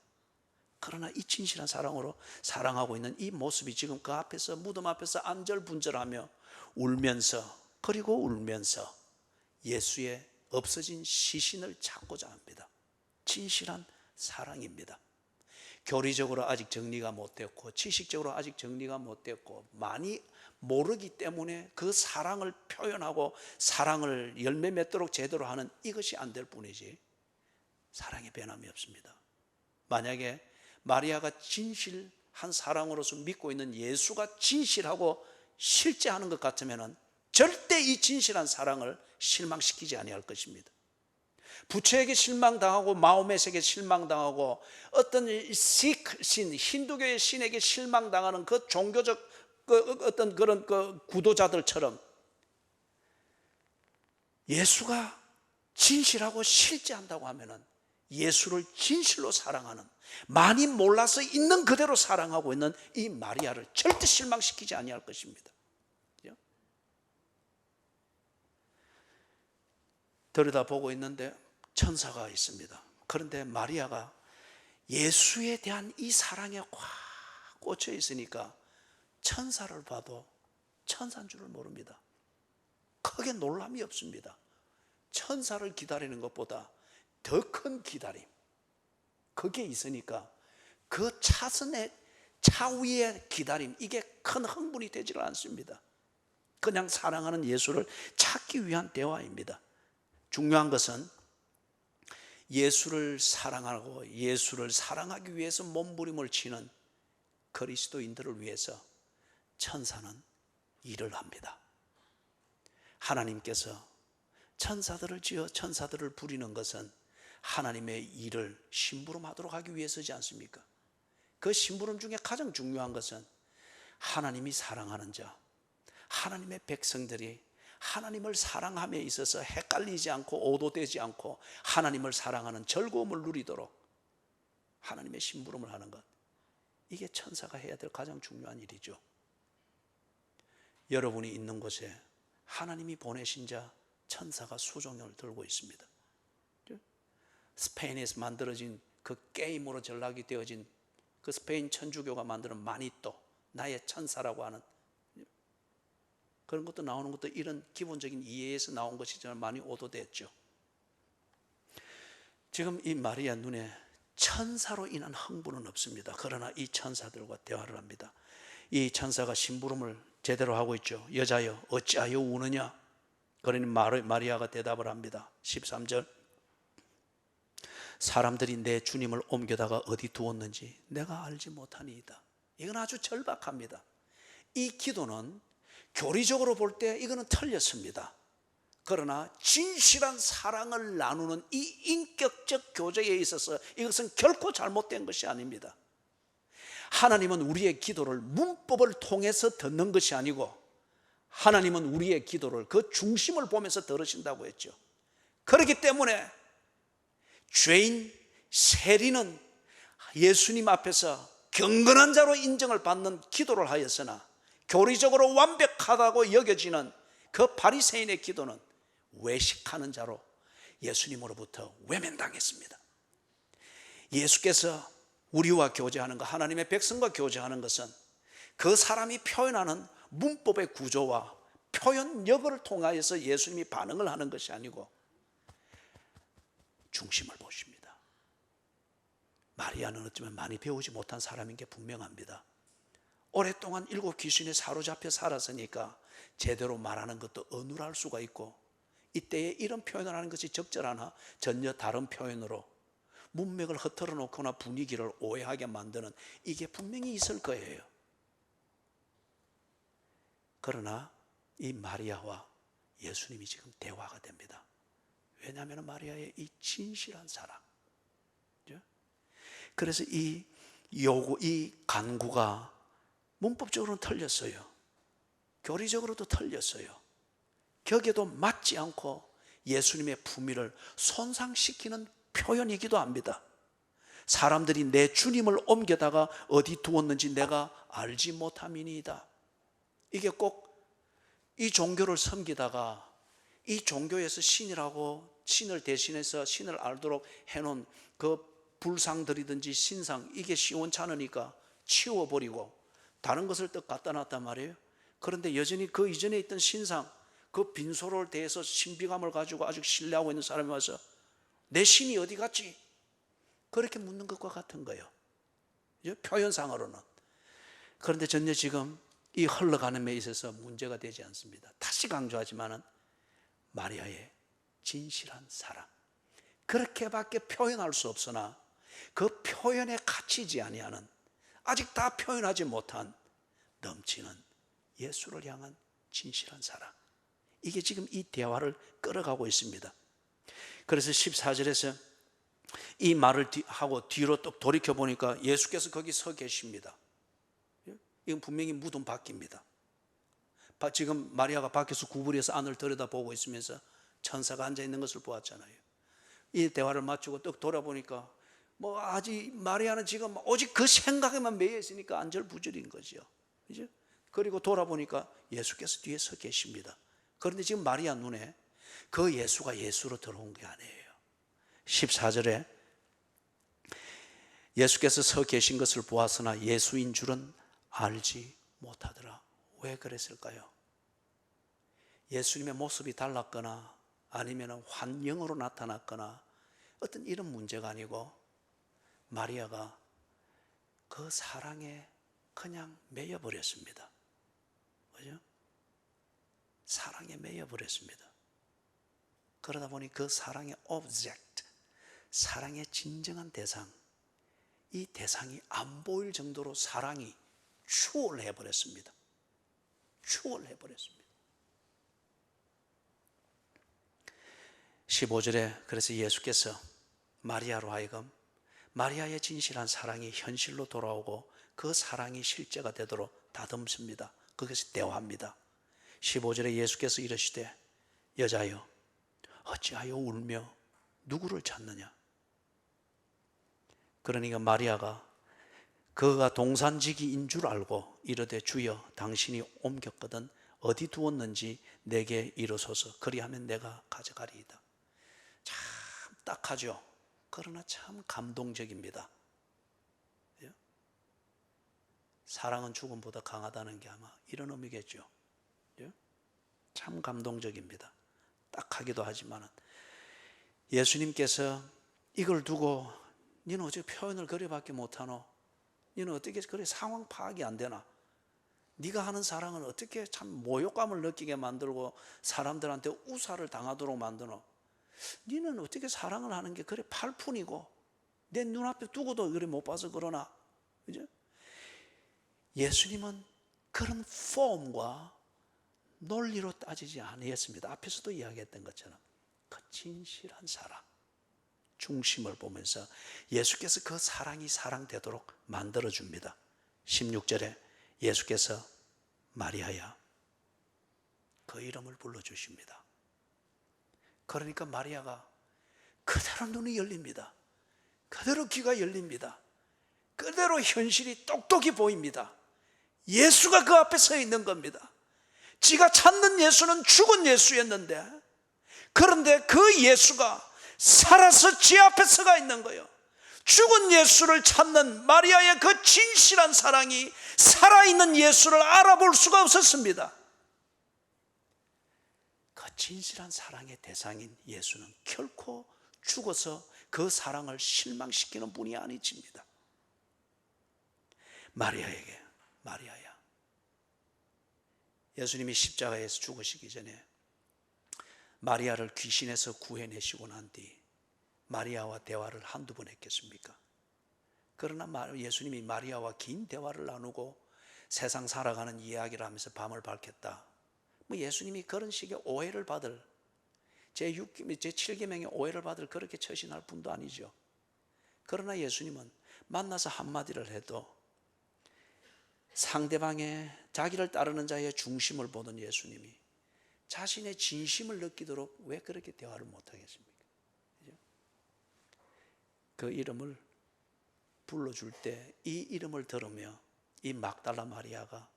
그러나 이 진실한 사랑으로 사랑하고 있는 이 모습이 지금 그 앞에서, 무덤 앞에서 안절분절하며 울면서, 그리고 울면서 예수의 없어진 시신을 찾고자 합니다. 진실한 사랑입니다. 교리적으로 아직 정리가 못 됐고 지식적으로 아직 정리가 못 됐고 많이 모르기 때문에 그 사랑을 표현하고 사랑을 열매 맺도록 제대로 하는 이것이 안 될 뿐이지 사랑의 변함이 없습니다. 만약에 마리아가 진실한 사랑으로서 믿고 있는 예수가 진실하고 실제하는 것 같으면 절대 이 진실한 사랑을 실망시키지 아니할 것입니다. 부처에게 실망당하고 마호멧에게 실망당하고 어떤 신, 힌두교의 신에게 실망당하는 그 종교적 어떤 그런 구도자들처럼 예수가 진실하고 실제한다고 하면은 예수를 진실로 사랑하는, 많이 몰라서 있는 그대로 사랑하고 있는 이 마리아를 절대 실망시키지 아니할 것입니다. 들여다보고 있는데 천사가 있습니다. 그런데 마리아가 예수에 대한 이 사랑에 꽉 꽂혀 있으니까 천사를 봐도 천사인 줄을 모릅니다. 크게 놀람이 없습니다. 천사를 기다리는 것보다 더 큰 기다림, 그게 있으니까 그 차선의 차위의 기다림, 이게 큰 흥분이 되질 않습니다. 그냥 사랑하는 예수를 찾기 위한 대화입니다. 중요한 것은 예수를 사랑하고 예수를 사랑하기 위해서 몸부림을 치는 그리스도인들을 위해서 천사는 일을 합니다. 하나님께서 천사들을 지어 천사들을 부리는 것은 하나님의 일을 심부름하도록 하기 위해서지 않습니까? 그 심부름 중에 가장 중요한 것은 하나님이 사랑하는 자, 하나님의 백성들이 하나님을 사랑함에 있어서 헷갈리지 않고 오도되지 않고 하나님을 사랑하는 즐거움을 누리도록 하나님의 심부름을 하는 것, 이게 천사가 해야 될 가장 중요한 일이죠. 여러분이 있는 곳에 하나님이 보내신 자 천사가 수종을 들고 있습니다. 스페인에서 만들어진 그 게임으로 전락이 되어진 그 스페인 천주교가 만드는 마니또, 나의 천사라고 하는 그런 것도 나오는 것도 이런 기본적인 이해에서 나온 것이지만 많이 오도됐죠. 지금 이 마리아 눈에 천사로 인한 흥분은 없습니다. 그러나 이 천사들과 대화를 합니다. 이 천사가 심부름을 제대로 하고 있죠. 여자여 어찌하여 우느냐? 그러니 마리아가 대답을 합니다. 13절, 사람들이 내 주님을 옮겨다가 어디 두었는지 내가 알지 못하니이다. 이건 아주 절박합니다. 이 기도는 교리적으로 볼 때 이거는 틀렸습니다. 그러나 진실한 사랑을 나누는 이 인격적 교제에 있어서 이것은 결코 잘못된 것이 아닙니다. 하나님은 우리의 기도를 문법을 통해서 듣는 것이 아니고 하나님은 우리의 기도를 그 중심을 보면서 들으신다고 했죠. 그렇기 때문에 죄인 세리는 예수님 앞에서 경건한 자로 인정을 받는 기도를 하였으나 교리적으로 완벽하다고 여겨지는 그 바리새인의 기도는 외식하는 자로 예수님으로부터 외면당했습니다. 예수께서 우리와 교제하는 것, 하나님의 백성과 교제하는 것은 그 사람이 표현하는 문법의 구조와 표현력을 통하여서 예수님이 반응을 하는 것이 아니고 중심을 보십니다. 마리아는 어쩌면 많이 배우지 못한 사람인 게 분명합니다. 오랫동안 7 귀신에 사로잡혀 살았으니까 제대로 말하는 것도 어눌할 수가 있고, 이때에 이런 표현을 하는 것이 적절하나 전혀 다른 표현으로 문맥을 흐트러 놓거나 분위기를 오해하게 만드는, 이게 분명히 있을 거예요. 그러나 이 마리아와 예수님이 지금 대화가 됩니다. 왜냐하면 마리아의 이 진실한 사랑, 그래서 이 간구가 문법적으로는 틀렸어요. 교리적으로도 틀렸어요. 격에도 맞지 않고 예수님의 품위를 손상시키는 표현이기도 합니다. 사람들이 내 주님을 옮겨다가 어디 두었는지 내가 알지 못함이니이다. 이게 꼭 이 종교를 섬기다가 이 종교에서 신이라고 신을 대신해서 신을 알도록 해놓은 그 불상들이든지 신상, 이게 시원찮으니까 치워버리고 다른 것을 또 갖다 놨단 말이에요. 그런데 여전히 그 이전에 있던 신상, 그 빈소를 대해서 신비감을 가지고 아직 신뢰하고 있는 사람이 와서 내 신이 어디 갔지? 그렇게 묻는 것과 같은 거예요, 표현상으로는. 그런데 전혀 지금 이 흘러가는 데 있어서 문제가 되지 않습니다. 다시 강조하지만은 마리아의 진실한 사랑, 그렇게밖에 표현할 수 없으나 그 표현에 갇히지 아니하는, 아직 다 표현하지 못한 넘치는 예수를 향한 진실한 사랑, 이게 지금 이 대화를 끌어가고 있습니다. 그래서 14절에서 이 말을 하고 뒤로 또 돌이켜 보니까 예수께서 거기 서 계십니다. 이건 분명히 무덤 밖입니다. 지금 마리아가 밖에서 구부려서 안을 들여다보고 있으면서 천사가 앉아있는 것을 보았잖아요. 이 대화를 마치고 또 돌아보니까 아직 마리아는 지금 오직 그 생각에만 매여 있으니까 안절부절인 거죠. 그죠? 그리고 돌아보니까 예수께서 뒤에 서 계십니다. 그런데 지금 마리아 눈에 그 예수가 예수로 들어온 게 아니에요. 14절에 예수께서 서 계신 것을 보았으나 예수인 줄은 알지 못하더라. 왜 그랬을까요? 예수님의 모습이 달랐거나 아니면 환영으로 나타났거나 어떤 이런 문제가 아니고, 마리아가 그 사랑에 그냥 매여버렸습니다. 그죠? 사랑에 매여버렸습니다. 그러다 보니 그 사랑의 오브젝트, 사랑의 진정한 대상, 이 대상이 안 보일 정도로 사랑이 추월해버렸습니다. 추월해버렸습니다. 15절에 그래서 예수께서 마리아로 하여금 마리아의 진실한 사랑이 현실로 돌아오고 그 사랑이 실제가 되도록 다듬습니다. 거기서 대화합니다. 15절에 예수께서 이르시되 여자여 어찌하여 울며 누구를 찾느냐. 그러니까 마리아가 그가 동산지기인 줄 알고 이르되 주여 당신이 옮겼거든 어디 두었는지 내게 이르소서 그리하면 내가 가져가리이다. 참 딱하죠. 그러나 참 감동적입니다. 사랑은 죽음보다 강하다는 게 아마 이런 의미겠죠. 참 감동적입니다. 딱하기도 하지만 예수님께서 이걸 두고 너는 어떻게 표현을 그래밖에 못하노? 너는 어떻게 그래 상황 파악이 안 되나? 네가 하는 사랑은 어떻게 참 모욕감을 느끼게 만들고 사람들한테 우사를 당하도록 만드노? 너는 어떻게 사랑을 하는 게 그래 팔푼이고 내 눈앞에 두고도 그래 못 봐서 그러나? 그죠? 예수님은 그런 폼과 논리로 따지지 아니했습니다. 앞에서도 이야기했던 것처럼 그 진실한 사랑 중심을 보면서 예수께서 그 사랑이 사랑되도록 만들어줍니다. 16절에 예수께서 마리아야 그 이름을 불러주십니다. 그러니까 마리아가 그대로 눈이 열립니다. 그대로 귀가 열립니다. 그대로 현실이 똑똑히 보입니다. 예수가 그 앞에 서 있는 겁니다. 지가 찾는 예수는 죽은 예수였는데, 그런데 그 예수가 살아서 지 앞에 서가 있는 거예요. 죽은 예수를 찾는 마리아의 그 진실한 사랑이 살아있는 예수를 알아볼 수가 없었습니다. 그 진실한 사랑의 대상인 예수는 결코 죽어서 그 사랑을 실망시키는 분이 아니십니다. 마리아에게 마리아야. 예수님이 십자가에서 죽으시기 전에 마리아를 귀신에서 구해내시고 난 뒤 마리아와 대화를 한두 번 했겠습니까? 그러나 예수님이 마리아와 긴 대화를 나누고 세상 살아가는 이야기를 하면서 밤을 밝혔다. 예수님이 그런 식의 오해를 받을, 제7계명의 오해를 받을 그렇게 처신할 분도 아니죠. 그러나 예수님은 만나서 한마디를 해도 상대방의 자기를 따르는 자의 중심을 보던 예수님이 자신의 진심을 느끼도록 왜 그렇게 대화를 못하겠습니까? 그 이름을 불러줄 때 이 이름을 들으며 이 막달라 마리아가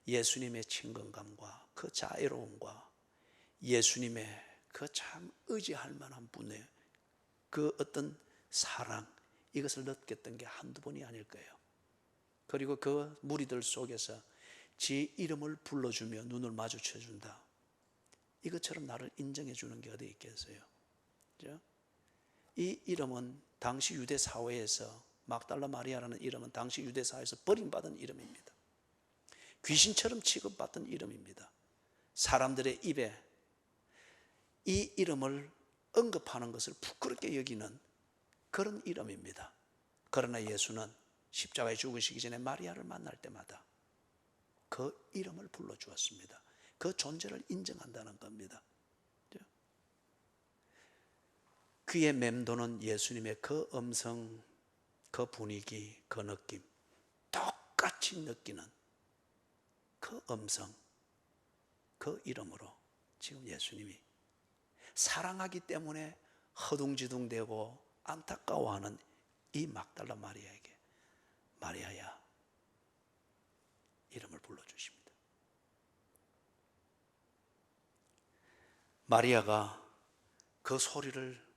예수님의 친근감과 그 자애로움과 예수님의 그 참 의지할 만한 분의 그 어떤 사랑, 이것을 느꼈던 게 한두 번이 아닐 거예요. 그리고 그 무리들 속에서 지 이름을 불러주며 눈을 마주쳐 준다. 이것처럼 나를 인정해 주는 게 어디 있겠어요? 그죠? 이 이름은 당시 유대 사회에서, 막달라 마리아라는 이름은 당시 유대 사회에서 버림받은 이름입니다. 귀신처럼 취급받던 이름입니다. 사람들의 입에 이 이름을 언급하는 것을 부끄럽게 여기는 그런 이름입니다. 그러나 예수는 십자가에 죽으시기 전에 마리아를 만날 때마다 그 이름을 불러주었습니다. 그 존재를 인정한다는 겁니다. 귀에 맴도는 예수님의 그 음성, 그 분위기, 그 느낌, 똑같이 느끼는 그 음성, 그 이름으로 지금 예수님이 사랑하기 때문에 허둥지둥대고 안타까워하는 이 막달라 마리아에게 마리아야 이름을 불러주십니다. 마리아가 그 소리를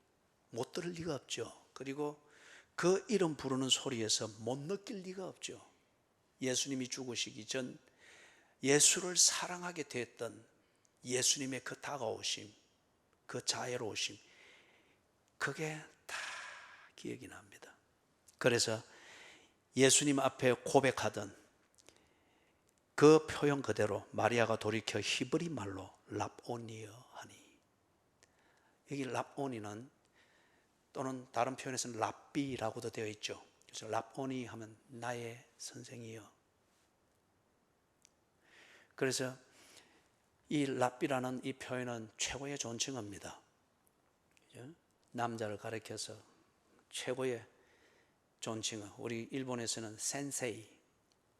못 들을 리가 없죠. 그리고 그 이름 부르는 소리에서 못 느낄 리가 없죠. 예수님이 죽으시기 전 예수를 사랑하게 됐던 예수님의 그 다가오심, 그 자애로우심, 그게 다 기억이 납니다. 그래서 예수님 앞에 고백하던 그 표현 그대로 마리아가 돌이켜 히브리 말로 랍오니여 하니, 여기 랍오니는 또는 다른 표현에서는 랍비라고도 되어 있죠. 그래서 랍오니 하면 나의 선생이여. 그래서 이 랍비라는 이 표현은 최고의 존칭어입니다. 남자를 가리켜서 최고의 존칭어. 우리 일본에서는 센세이,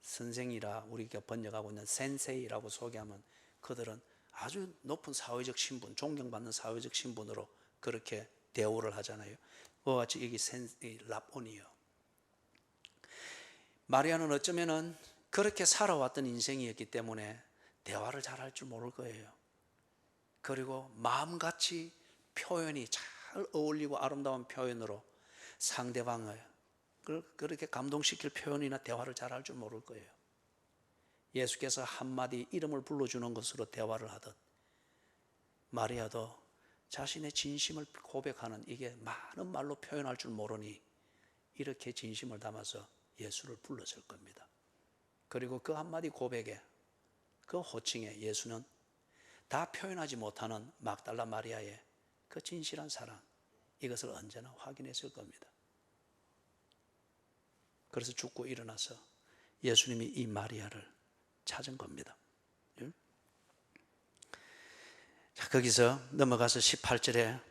선생이라 우리가 번역하고 있는 센세이라고 소개하면 그들은 아주 높은 사회적 신분, 존경받는 사회적 신분으로 그렇게 대우를 하잖아요. 그와 같이 여기 랍오니요. 마리아는 어쩌면은 그렇게 살아왔던 인생이었기 때문에 대화를 잘할 줄 모를 거예요. 그리고 마음같이 표현이 잘 어울리고 아름다운 표현으로 상대방을 그렇게 감동시킬 표현이나 대화를 잘할 줄 모를 거예요. 예수께서 한마디 이름을 불러주는 것으로 대화를 하듯 마리아도 자신의 진심을 고백하는, 이게 많은 말로 표현할 줄 모르니 이렇게 진심을 담아서 예수를 불렀을 겁니다. 그리고 그 한마디 고백에, 그 호칭에 예수는 다 표현하지 못하는 막달라 마리아의 그 진실한 사랑, 이것을 언제나 확인했을 겁니다. 그래서 죽고 일어나서 예수님이 이 마리아를 찾은 겁니다. 자, 거기서 넘어가서 18절에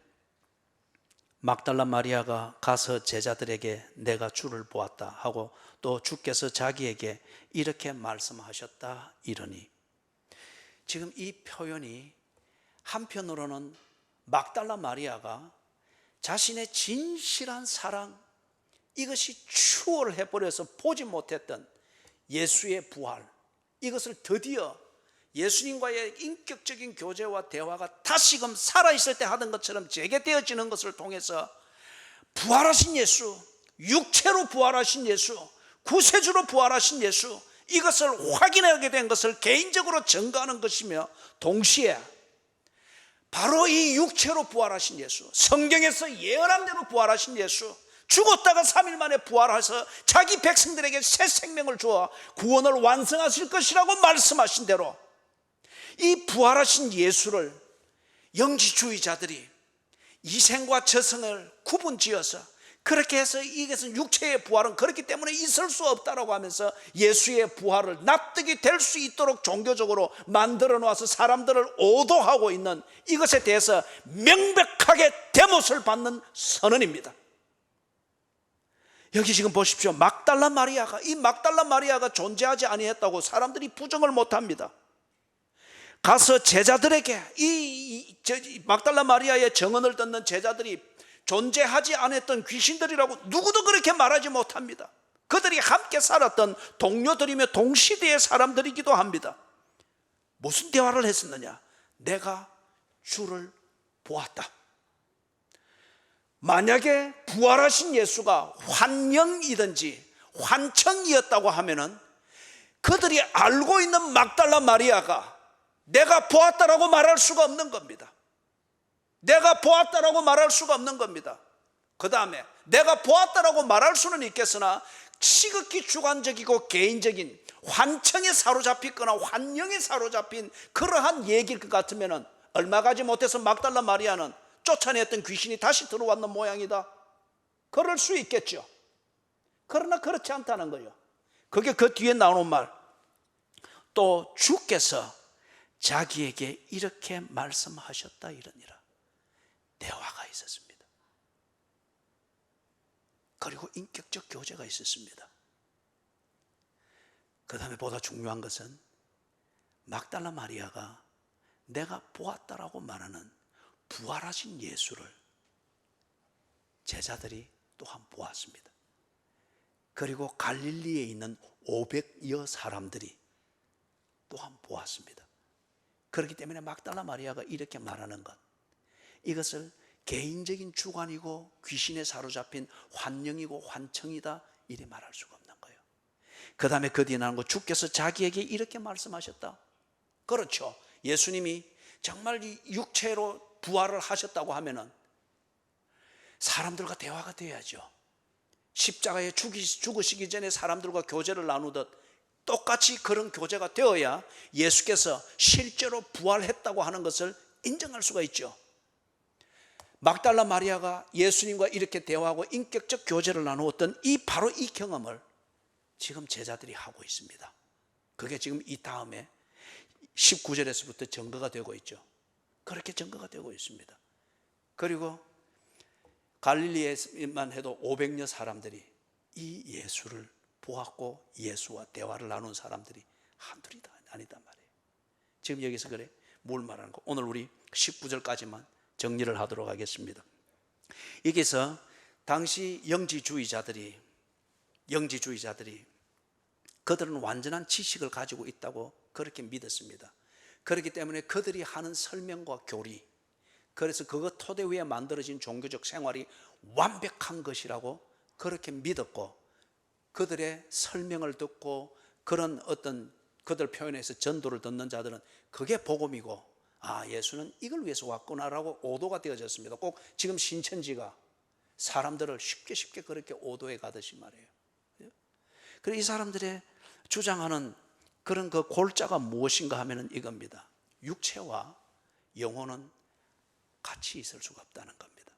막달라 마리아가 가서 제자들에게 내가 주를 보았다 하고 또 주께서 자기에게 이렇게 말씀하셨다 이러니, 지금 이 표현이 한편으로는 막달라 마리아가 자신의 진실한 사랑, 이것이 추월을 해버려서 보지 못했던 예수의 부활, 이것을 드디어 예수님과의 인격적인 교제와 대화가 다시금 살아있을 때 하던 것처럼 재개되어지는 것을 통해서 부활하신 예수, 육체로 부활하신 예수, 구세주로 부활하신 예수, 이것을 확인하게 된 것을 개인적으로 증거하는 것이며, 동시에 바로 이 육체로 부활하신 예수, 성경에서 예언한 대로 부활하신 예수, 죽었다가 3일 만에 부활해서 자기 백성들에게 새 생명을 주어 구원을 완성하실 것이라고 말씀하신 대로 이 부활하신 예수를 영지주의자들이 이생과 저생을 구분지어서 그렇게 해서 이것은 육체의 부활은 그렇기 때문에 있을 수 없다라고 하면서 예수의 부활을 납득이 될 수 있도록 종교적으로 만들어 놓아서 사람들을 오도하고 있는 이것에 대해서 명백하게 대못을 받는 선언입니다. 여기 지금 보십시오. 막달라 마리아가, 이 막달라 마리아가 존재하지 아니했다고 사람들이 부정을 못합니다. 가서 제자들에게 이 막달라 마리아의 증언을 듣는 제자들이 존재하지 않았던 귀신들이라고 누구도 그렇게 말하지 못합니다. 그들이 함께 살았던 동료들이며 동시대의 사람들이기도 합니다. 무슨 대화를 했었느냐? 내가 주를 보았다. 만약에 부활하신 예수가 환영이든지 환청이었다고 하면은 그들이 알고 있는 막달라 마리아가 내가 보았다라고 말할 수가 없는 겁니다. 내가 보았다라고 말할 수가 없는 겁니다. 그 다음에 내가 보았다라고 말할 수는 있겠으나 시극히 주관적이고 개인적인 환청에 사로잡히거나 환영에 사로잡힌 그러한 얘기일 것 같으면 얼마 가지 못해서 막달라 마리아는 쫓아냈던 귀신이 다시 들어왔는 모양이다, 그럴 수 있겠죠. 그러나 그렇지 않다는 거예요. 그게 그 뒤에 나오는 말, 또 주께서 자기에게 이렇게 말씀하셨다 이러니라. 대화가 있었습니다. 그리고 인격적 교제가 있었습니다. 그 다음에 보다 중요한 것은 막달라 마리아가 내가 보았다라고 말하는 부활하신 예수를 제자들이 또한 보았습니다. 그리고 갈릴리에 있는 500여 사람들이 또한 보았습니다. 그렇기 때문에 막달라 마리아가 이렇게 말하는 것, 이것을 개인적인 주관이고 귀신에 사로잡힌 환영이고 환청이다 이리 말할 수가 없는 거예요. 그 다음에 그 뒤에 나오는 거, 주께서 자기에게 이렇게 말씀하셨다. 그렇죠. 예수님이 정말 이 육체로 부활을 하셨다고 하면은 사람들과 대화가 돼야죠. 십자가에 죽으시기 전에 사람들과 교제를 나누듯 똑같이 그런 교제가 되어야 예수께서 실제로 부활했다고 하는 것을 인정할 수가 있죠. 막달라 마리아가 예수님과 이렇게 대화하고 인격적 교제를 나누었던 바로 이 경험을 지금 제자들이 하고 있습니다. 그게 지금 이 다음에 19절에서부터 증거가 되고 있죠. 그렇게 증거가 되고 있습니다. 그리고 갈릴리에만 해도 500여 사람들이 이 예수를 보았고 예수와 대화를 나눈 사람들이 한둘이 아니다 말이에요. 지금 여기서 그래 뭘 말하는 거, 오늘 우리 19절까지만 정리를 하도록 하겠습니다. 여기서 당시 영지주의자들이 그들은 완전한 지식을 가지고 있다고 그렇게 믿었습니다. 그렇기 때문에 그들이 하는 설명과 교리, 그래서 그것 토대 위에 만들어진 종교적 생활이 완벽한 것이라고 그렇게 믿었고, 그들의 설명을 듣고 그런 어떤 그들 표현에서 전도를 듣는 자들은 그게 복음이고, 아, 예수는 이걸 위해서 왔구나라고 오도가 되어졌습니다. 꼭 지금 신천지가 사람들을 쉽게 그렇게 오도해 가듯이 말이에요. 그래서 이 사람들의 주장하는 그런 그 골자가 무엇인가 하면은 이겁니다. 육체와 영혼은 같이 있을 수가 없다는 겁니다.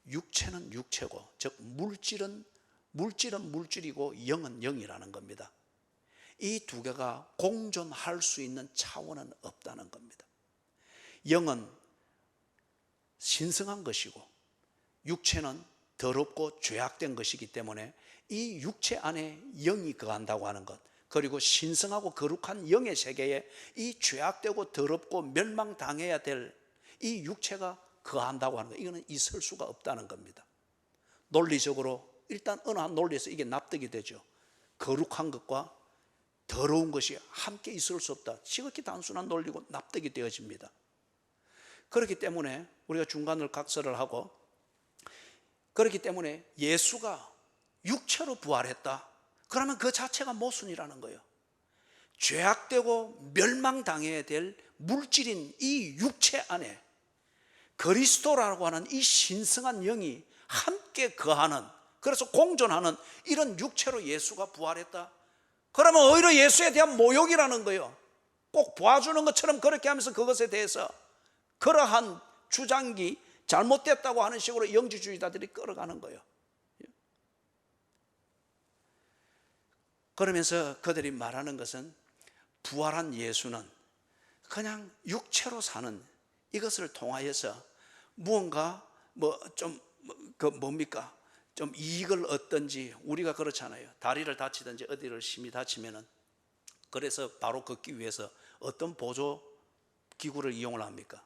육체는 육체고, 즉 물질은 물질이고 영은 영이라는 겁니다. 이 두 개가 공존할 수 있는 차원은 없다는 겁니다. 영은 신성한 것이고 육체는 더럽고 죄악된 것이기 때문에 이 육체 안에 영이 거한다고 하는 것, 그리고 신성하고 거룩한 영의 세계에 이 죄악되고 더럽고 멸망당해야 될 이 육체가 거한다고 하는 것, 이거는 있을 수가 없다는 겁니다. 논리적으로 일단 어느 한 논리에서 이게 납득이 되죠. 거룩한 것과 더러운 것이 함께 있을 수 없다. 지극히 단순한 논리고 납득이 되어집니다. 그렇기 때문에 우리가 중간을 각설을 하고, 그렇기 때문에 예수가 육체로 부활했다, 그러면 그 자체가 모순이라는 거예요. 죄악되고 멸망당해야 될 물질인 이 육체 안에 그리스도라고 하는 이 신성한 영이 함께 거하는, 그래서 공존하는 이런 육체로 예수가 부활했다. 그러면 오히려 예수에 대한 모욕이라는 거예요. 꼭 봐주는 것처럼 그렇게 하면서 그것에 대해서 그러한 주장이 잘못됐다고 하는 식으로 영지주의자들이 끌어가는 거예요. 그러면서 그들이 말하는 것은 부활한 예수는 그냥 육체로 사는 이것을 통하여서 무언가 뭡니까? 좀 이익을 얻든지, 우리가 그렇잖아요. 다리를 다치든지 어디를 심히 다치면은, 그래서 바로 걷기 위해서 어떤 보조 기구를 이용을 합니까?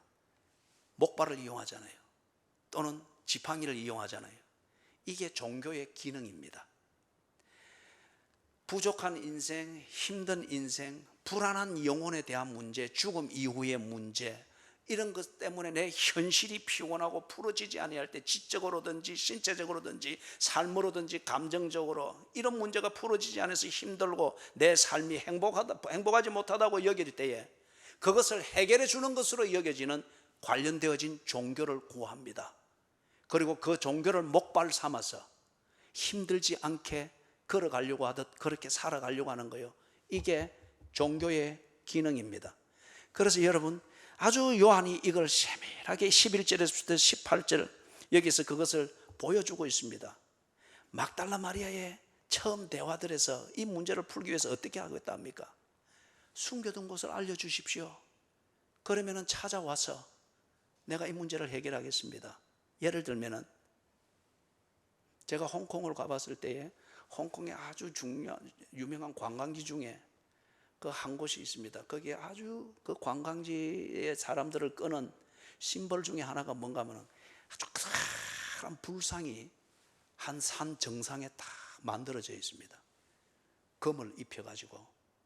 목발을 이용하잖아요. 또는 지팡이를 이용하잖아요. 이게 종교의 기능입니다. 부족한 인생, 힘든 인생, 불안한 영혼에 대한 문제, 죽음 이후의 문제, 이런 것 때문에 내 현실이 피곤하고 풀어지지 아니할 때 지적으로든지 신체적으로든지 삶으로든지 감정적으로 이런 문제가 풀어지지 않아서 힘들고 내 삶이 행복하지 못하다고 여길 때에 그것을 해결해 주는 것으로 여겨지는 관련되어진 종교를 구합니다. 그리고 그 종교를 목발 삼아서 힘들지 않게 걸어가려고 하듯 그렇게 살아가려고 하는 거예요. 이게 종교의 기능입니다. 그래서 여러분, 아주 요한이 이걸 세밀하게 11절에서부터 18절 여기서 그것을 보여주고 있습니다. 막달라 마리아의 처음 대화들에서 이 문제를 풀기 위해서 어떻게 하겠다 합니까? 숨겨둔 곳을 알려주십시오. 그러면은 찾아와서 내가 이 문제를 해결하겠습니다. 예를 들면은 제가 홍콩을 가봤을 때에 홍콩에 아주 유명한 관광지 중에 그 한 곳이 있습니다. 거기에 아주 그 관광지의 사람들을 끄는 심벌 중에 하나가 뭔가 하면 아주 커다란 불상이 한 산 정상에 딱 만들어져 있습니다. 금을 입혀가지고,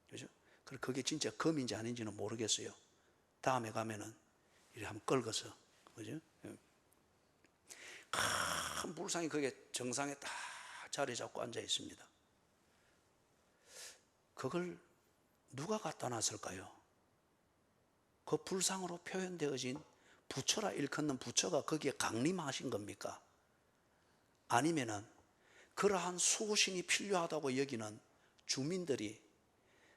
그죠? 그리고 그게 진짜 금인지 아닌지는 모르겠어요. 다음에 가면은 이렇게 한번 끌고서, 그죠? 큰 불상이 거기에 정상에 딱 자리 잡고 앉아 있습니다. 그걸 누가 갖다 놨을까요? 그 불상으로 표현되어진 부처라 일컫는 부처가 거기에 강림하신 겁니까? 아니면은 그러한 수호신이 필요하다고 여기는 주민들이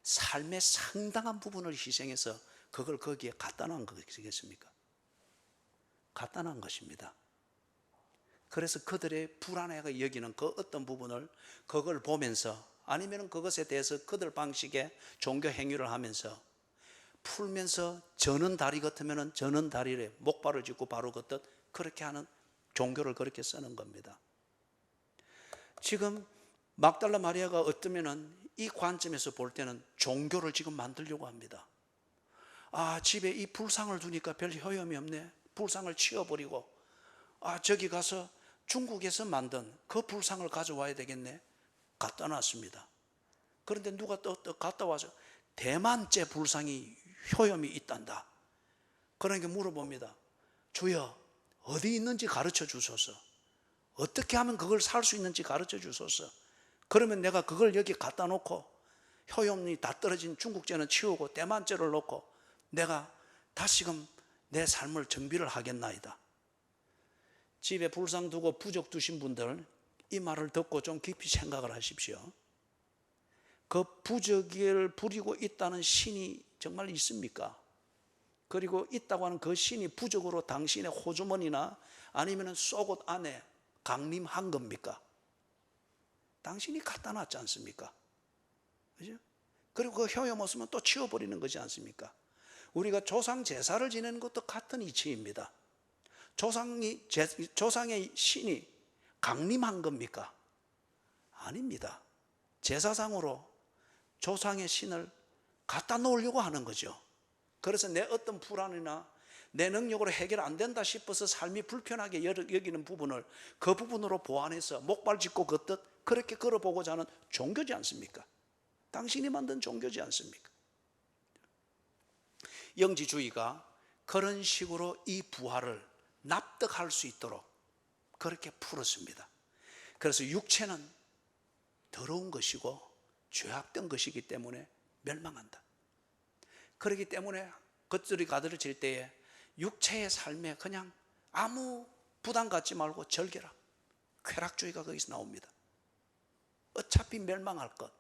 삶의 상당한 부분을 희생해서 그걸 거기에 갖다 놓은 것이겠습니까? 갖다 놓은 것입니다. 그래서 그들의 불안해가 여기는 그 어떤 부분을 그걸 보면서, 아니면 그것에 대해서 그들 방식의 종교 행위를 하면서 풀면서, 저는 다리 같으면 저는 다리를 목발을 짚고 바로 걷듯 그렇게 하는 종교를 그렇게 쓰는 겁니다. 지금 막달라 마리아가 어쩌면은 이 관점에서 볼 때는 종교를 지금 만들려고 합니다. 아, 집에 이 불상을 두니까 별 효험이 없네. 불상을 치워버리고, 저기 가서 중국에서 만든 그 불상을 가져와야 되겠네. 갖다 놨습니다. 그런데 누가 또 갖다 와서 대만제 불상이 효험이 있단다. 그러니까 물어봅니다. 주여, 어디 있는지 가르쳐 주소서. 어떻게 하면 그걸 살 수 있는지 가르쳐 주소서. 그러면 내가 그걸 여기 갖다 놓고 효험이 다 떨어진 중국제는 치우고 대만제를 놓고 내가 다시금 내 삶을 정비를 하겠나이다. 집에 불상 두고 부적 두신 분들, 이 말을 듣고 좀 깊이 생각을 하십시오. 그 부적을 부리고 있다는 신이 정말 있습니까? 그리고 있다고 하는 그 신이 부적으로 당신의 호주머니나 아니면 속옷 안에 강림한 겁니까? 당신이 갖다 놨지 않습니까? 그죠? 그리고 그 효험 없으면 또 치워버리는 거지 않습니까? 우리가 조상 제사를 지내는 것도 같은 이치입니다. 조상의 신이 강림한 겁니까? 아닙니다. 제사상으로 조상의 신을 갖다 놓으려고 하는 거죠. 그래서 내 어떤 불안이나 내 능력으로 해결 안 된다 싶어서 삶이 불편하게 여기는 부분을 그 부분으로 보완해서 목발 짚고 걷듯 그렇게 걸어보고자 하는 종교지 않습니까? 당신이 만든 종교지 않습니까? 영지주의가 그런 식으로 이 부활을 납득할 수 있도록 그렇게 풀었습니다. 그래서 육체는 더러운 것이고 죄악된 것이기 때문에 멸망한다. 그렇기 때문에 겉들이 가들어질 때에 육체의 삶에 그냥 아무 부담 갖지 말고 즐겨라. 쾌락주의가 거기서 나옵니다. 어차피 멸망할 것,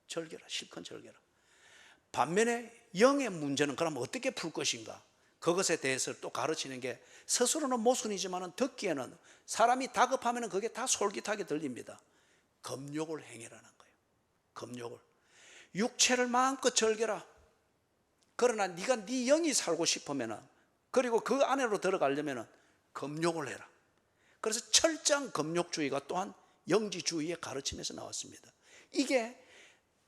즐겨라, 실컷 즐겨라. 반면에 영의 문제는 그럼 어떻게 풀 것인가? 그것에 대해서 또 가르치는 게, 스스로는 모순이지만 듣기에는 사람이 다급하면 그게 다 솔깃하게 들립니다. 금욕을 행해라는 거예요. 금욕을. 육체를 마음껏 즐겨라. 그러나 네가 네 영이 살고 싶으면, 그리고 그 안으로 들어가려면 금욕을 해라. 그래서 철저한 금욕주의가 또한 영지주의의 가르침에서 나왔습니다. 이게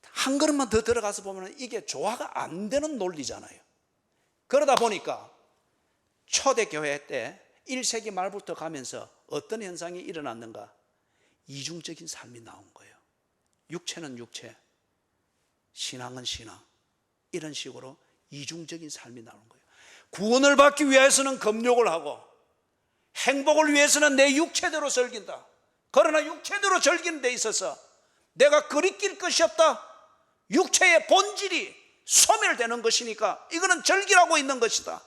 한 걸음만 더 들어가서 보면 이게 조화가 안 되는 논리잖아요. 그러다 보니까 초대교회 때 1세기 말부터 가면서 어떤 현상이 일어났는가? 이중적인 삶이 나온 거예요. 육체는 육체, 신앙은 신앙, 이런 식으로 이중적인 삶이 나오는 거예요. 구원을 받기 위해서는 금욕을 하고, 행복을 위해서는 내 육체대로 즐긴다. 그러나 육체대로 즐기는 데 있어서 내가 거리낄 것이 없다. 육체의 본질이 소멸되는 것이니까 이거는 즐기라고 있는 것이다.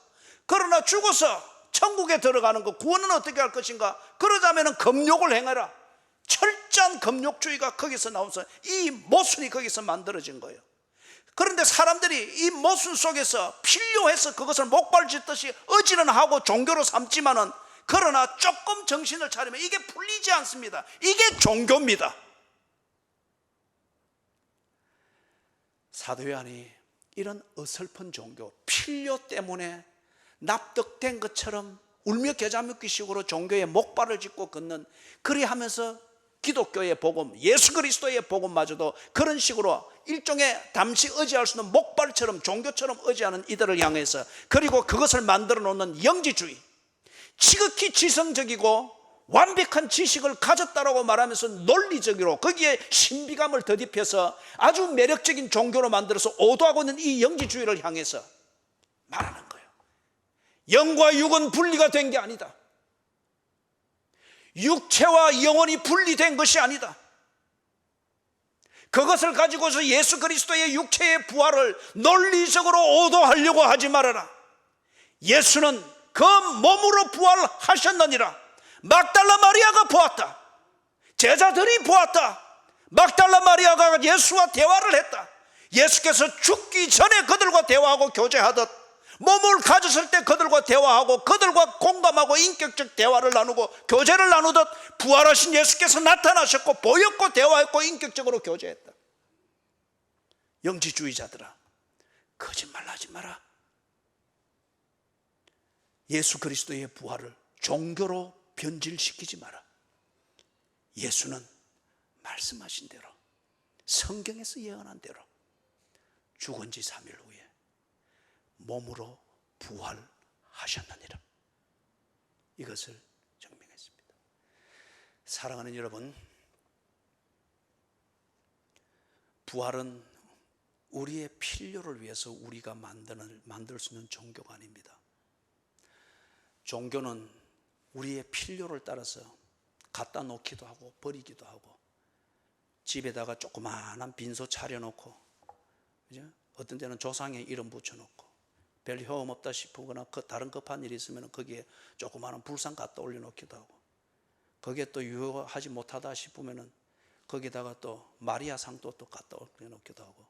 그러나 죽어서 천국에 들어가는 것, 구원은 어떻게 할 것인가? 그러자면 금욕을 행하라. 철저한 금욕주의가 거기서 나오면서 이 모순이 거기서 만들어진 거예요. 그런데 사람들이 이 모순 속에서 필요해서 그것을 목발짓듯이 의지는 하고 종교로 삼지만은, 그러나 조금 정신을 차리면 이게 풀리지 않습니다. 이게 종교입니다. 사도 요한이 이런 어설픈 종교, 필요 때문에 납득된 것처럼 울며 겨자 먹기식으로 종교에 목발을 짚고 걷는, 그리하면서 기독교의 복음, 예수 그리스도의 복음마저도 그런 식으로 일종의 잠시 의지할 수 있는 목발처럼, 종교처럼 의지하는 이들을 향해서, 그리고 그것을 만들어 놓는 영지주의, 지극히 지성적이고 완벽한 지식을 가졌다라고 말하면서 논리적으로 거기에 신비감을 더입혀서 아주 매력적인 종교로 만들어서 오도하고 있는 이 영지주의를 향해서 말하는 거예요. 영과 육은 분리가 된 게 아니다. 육체와 영혼이 분리된 것이 아니다. 그것을 가지고서 예수 그리스도의 육체의 부활을 논리적으로 오도하려고 하지 말아라. 예수는 그 몸으로 부활하셨느니라. 막달라 마리아가 보았다. 제자들이 보았다. 막달라 마리아가 예수와 대화를 했다. 예수께서 죽기 전에 그들과 대화하고 교제하듯, 몸을 가졌을 때 그들과 대화하고 그들과 공감하고 인격적 대화를 나누고 교제를 나누듯 부활하신 예수께서 나타나셨고 보였고 대화했고 인격적으로 교제했다. 영지주의자들아, 거짓말 하지 마라. 예수 그리스도의 부활을 종교로 변질시키지 마라. 예수는 말씀하신 대로, 성경에서 예언한 대로 죽은 지 3일 후에 몸으로 부활하셨느니라. 이것을 증명했습니다. 사랑하는 여러분, 부활은 우리의 필요를 위해서 우리가 만들 수 있는 종교가 아닙니다. 종교는 우리의 필요를 따라서 갖다 놓기도 하고 버리기도 하고, 집에다가 조그마한 빈소 차려놓고, 그죠? 어떤 때는 조상의 이름 붙여놓고, 별 효험 없다 싶거나 다른 급한 일이 있으면 거기에 조그마한 불상 갖다 올려놓기도 하고, 거기에 또 유효하지 못하다 싶으면 거기다가 또 마리아 상도 또 갖다 올려놓기도 하고,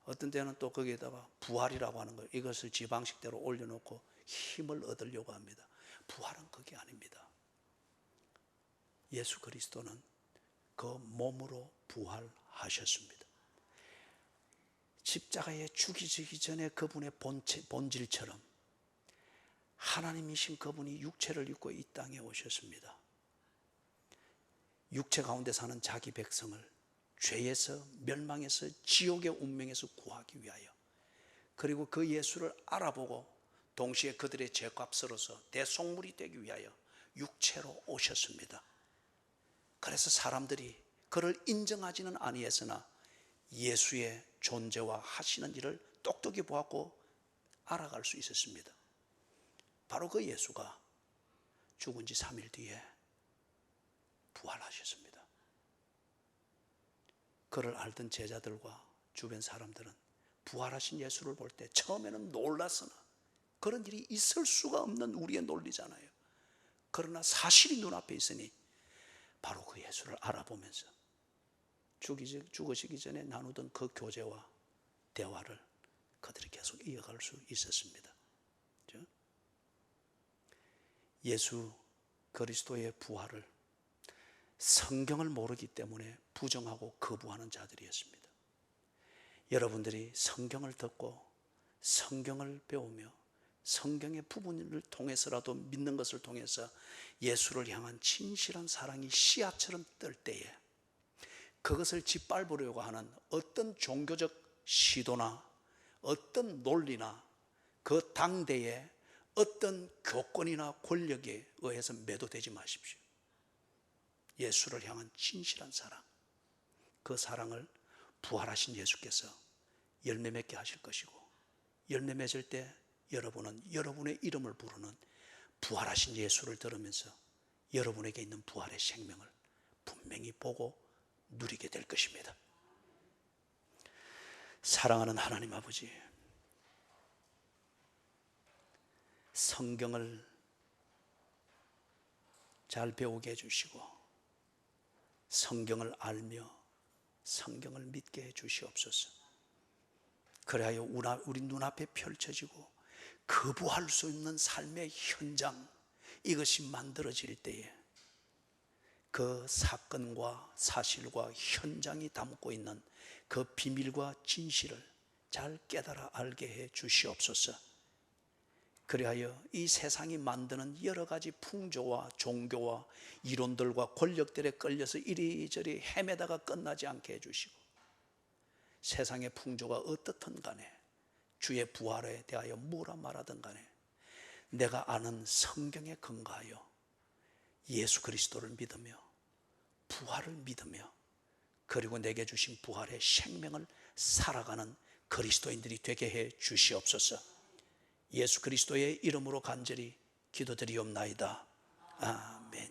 어떤 때는 또 거기에다가 부활이라고 하는 거, 이것을 지방식대로 올려놓고 힘을 얻으려고 합니다. 부활은 그게 아닙니다. 예수 그리스도는 그 몸으로 부활하셨습니다. 십자가에 죽이기 전에 그분의 본질처럼 하나님이신 그분이 육체를 입고 이 땅에 오셨습니다. 육체 가운데 사는 자기 백성을 죄에서, 멸망에서, 지옥의 운명에서 구하기 위하여, 그리고 그 예수를 알아보고 동시에 그들의 죄값으로서 대속물이 되기 위하여 육체로 오셨습니다. 그래서 사람들이 그를 인정하지는 아니했으나 예수의 존재와 하시는 일을 똑똑히 보았고 알아갈 수 있었습니다. 바로 그 예수가 죽은 지 3일 뒤에 부활하셨습니다. 그를 알던 제자들과 주변 사람들은 부활하신 예수를 볼 때 처음에는 놀랐으나, 그런 일이 있을 수가 없는 우리의 논리잖아요. 그러나 사실이 눈앞에 있으니 바로 그 예수를 알아보면서 죽으시기 전에 나누던 그 교제와 대화를 그들이 계속 이어갈 수 있었습니다. 예수 그리스도의 부활을 성경을 모르기 때문에 부정하고 거부하는 자들이었습니다. 여러분들이 성경을 듣고 성경을 배우며 성경의 부분을 통해서라도 믿는 것을 통해서 예수를 향한 진실한 사랑이 씨앗처럼 뜰 때에 그것을 짓밟으려고 하는 어떤 종교적 시도나 어떤 논리나 그 당대의 어떤 교권이나 권력에 의해서 매도되지 마십시오. 예수를 향한 진실한 사랑, 그 사랑을 부활하신 예수께서 열매 맺게 하실 것이고, 열매 맺을 때 여러분은 여러분의 이름을 부르는 부활하신 예수를 들으면서 여러분에게 있는 부활의 생명을 분명히 보고 누리게 될 것입니다. 사랑하는 하나님 아버지, 성경을 잘 배우게 해주시고 성경을 알며 성경을 믿게 해주시옵소서. 그래야 우리 눈앞에 펼쳐지고 거부할 수 있는 삶의 현장, 이것이 만들어질 때에 그 사건과 사실과 현장이 담고 있는 그 비밀과 진실을 잘 깨달아 알게 해 주시옵소서. 그리하여 이 세상이 만드는 여러 가지 풍조와 종교와 이론들과 권력들에 끌려서 이리저리 헤매다가 끝나지 않게 해주시고, 세상의 풍조가 어떻든 간에 주의 부활에 대하여 뭐라 말하든 간에 내가 아는 성경에 근거하여 예수 그리스도를 믿으며 부활을 믿으며 그리고 내게 주신 부활의 생명을 살아가는 그리스도인들이 되게 해 주시옵소서. 예수 그리스도의 이름으로 간절히 기도드리옵나이다. 아멘.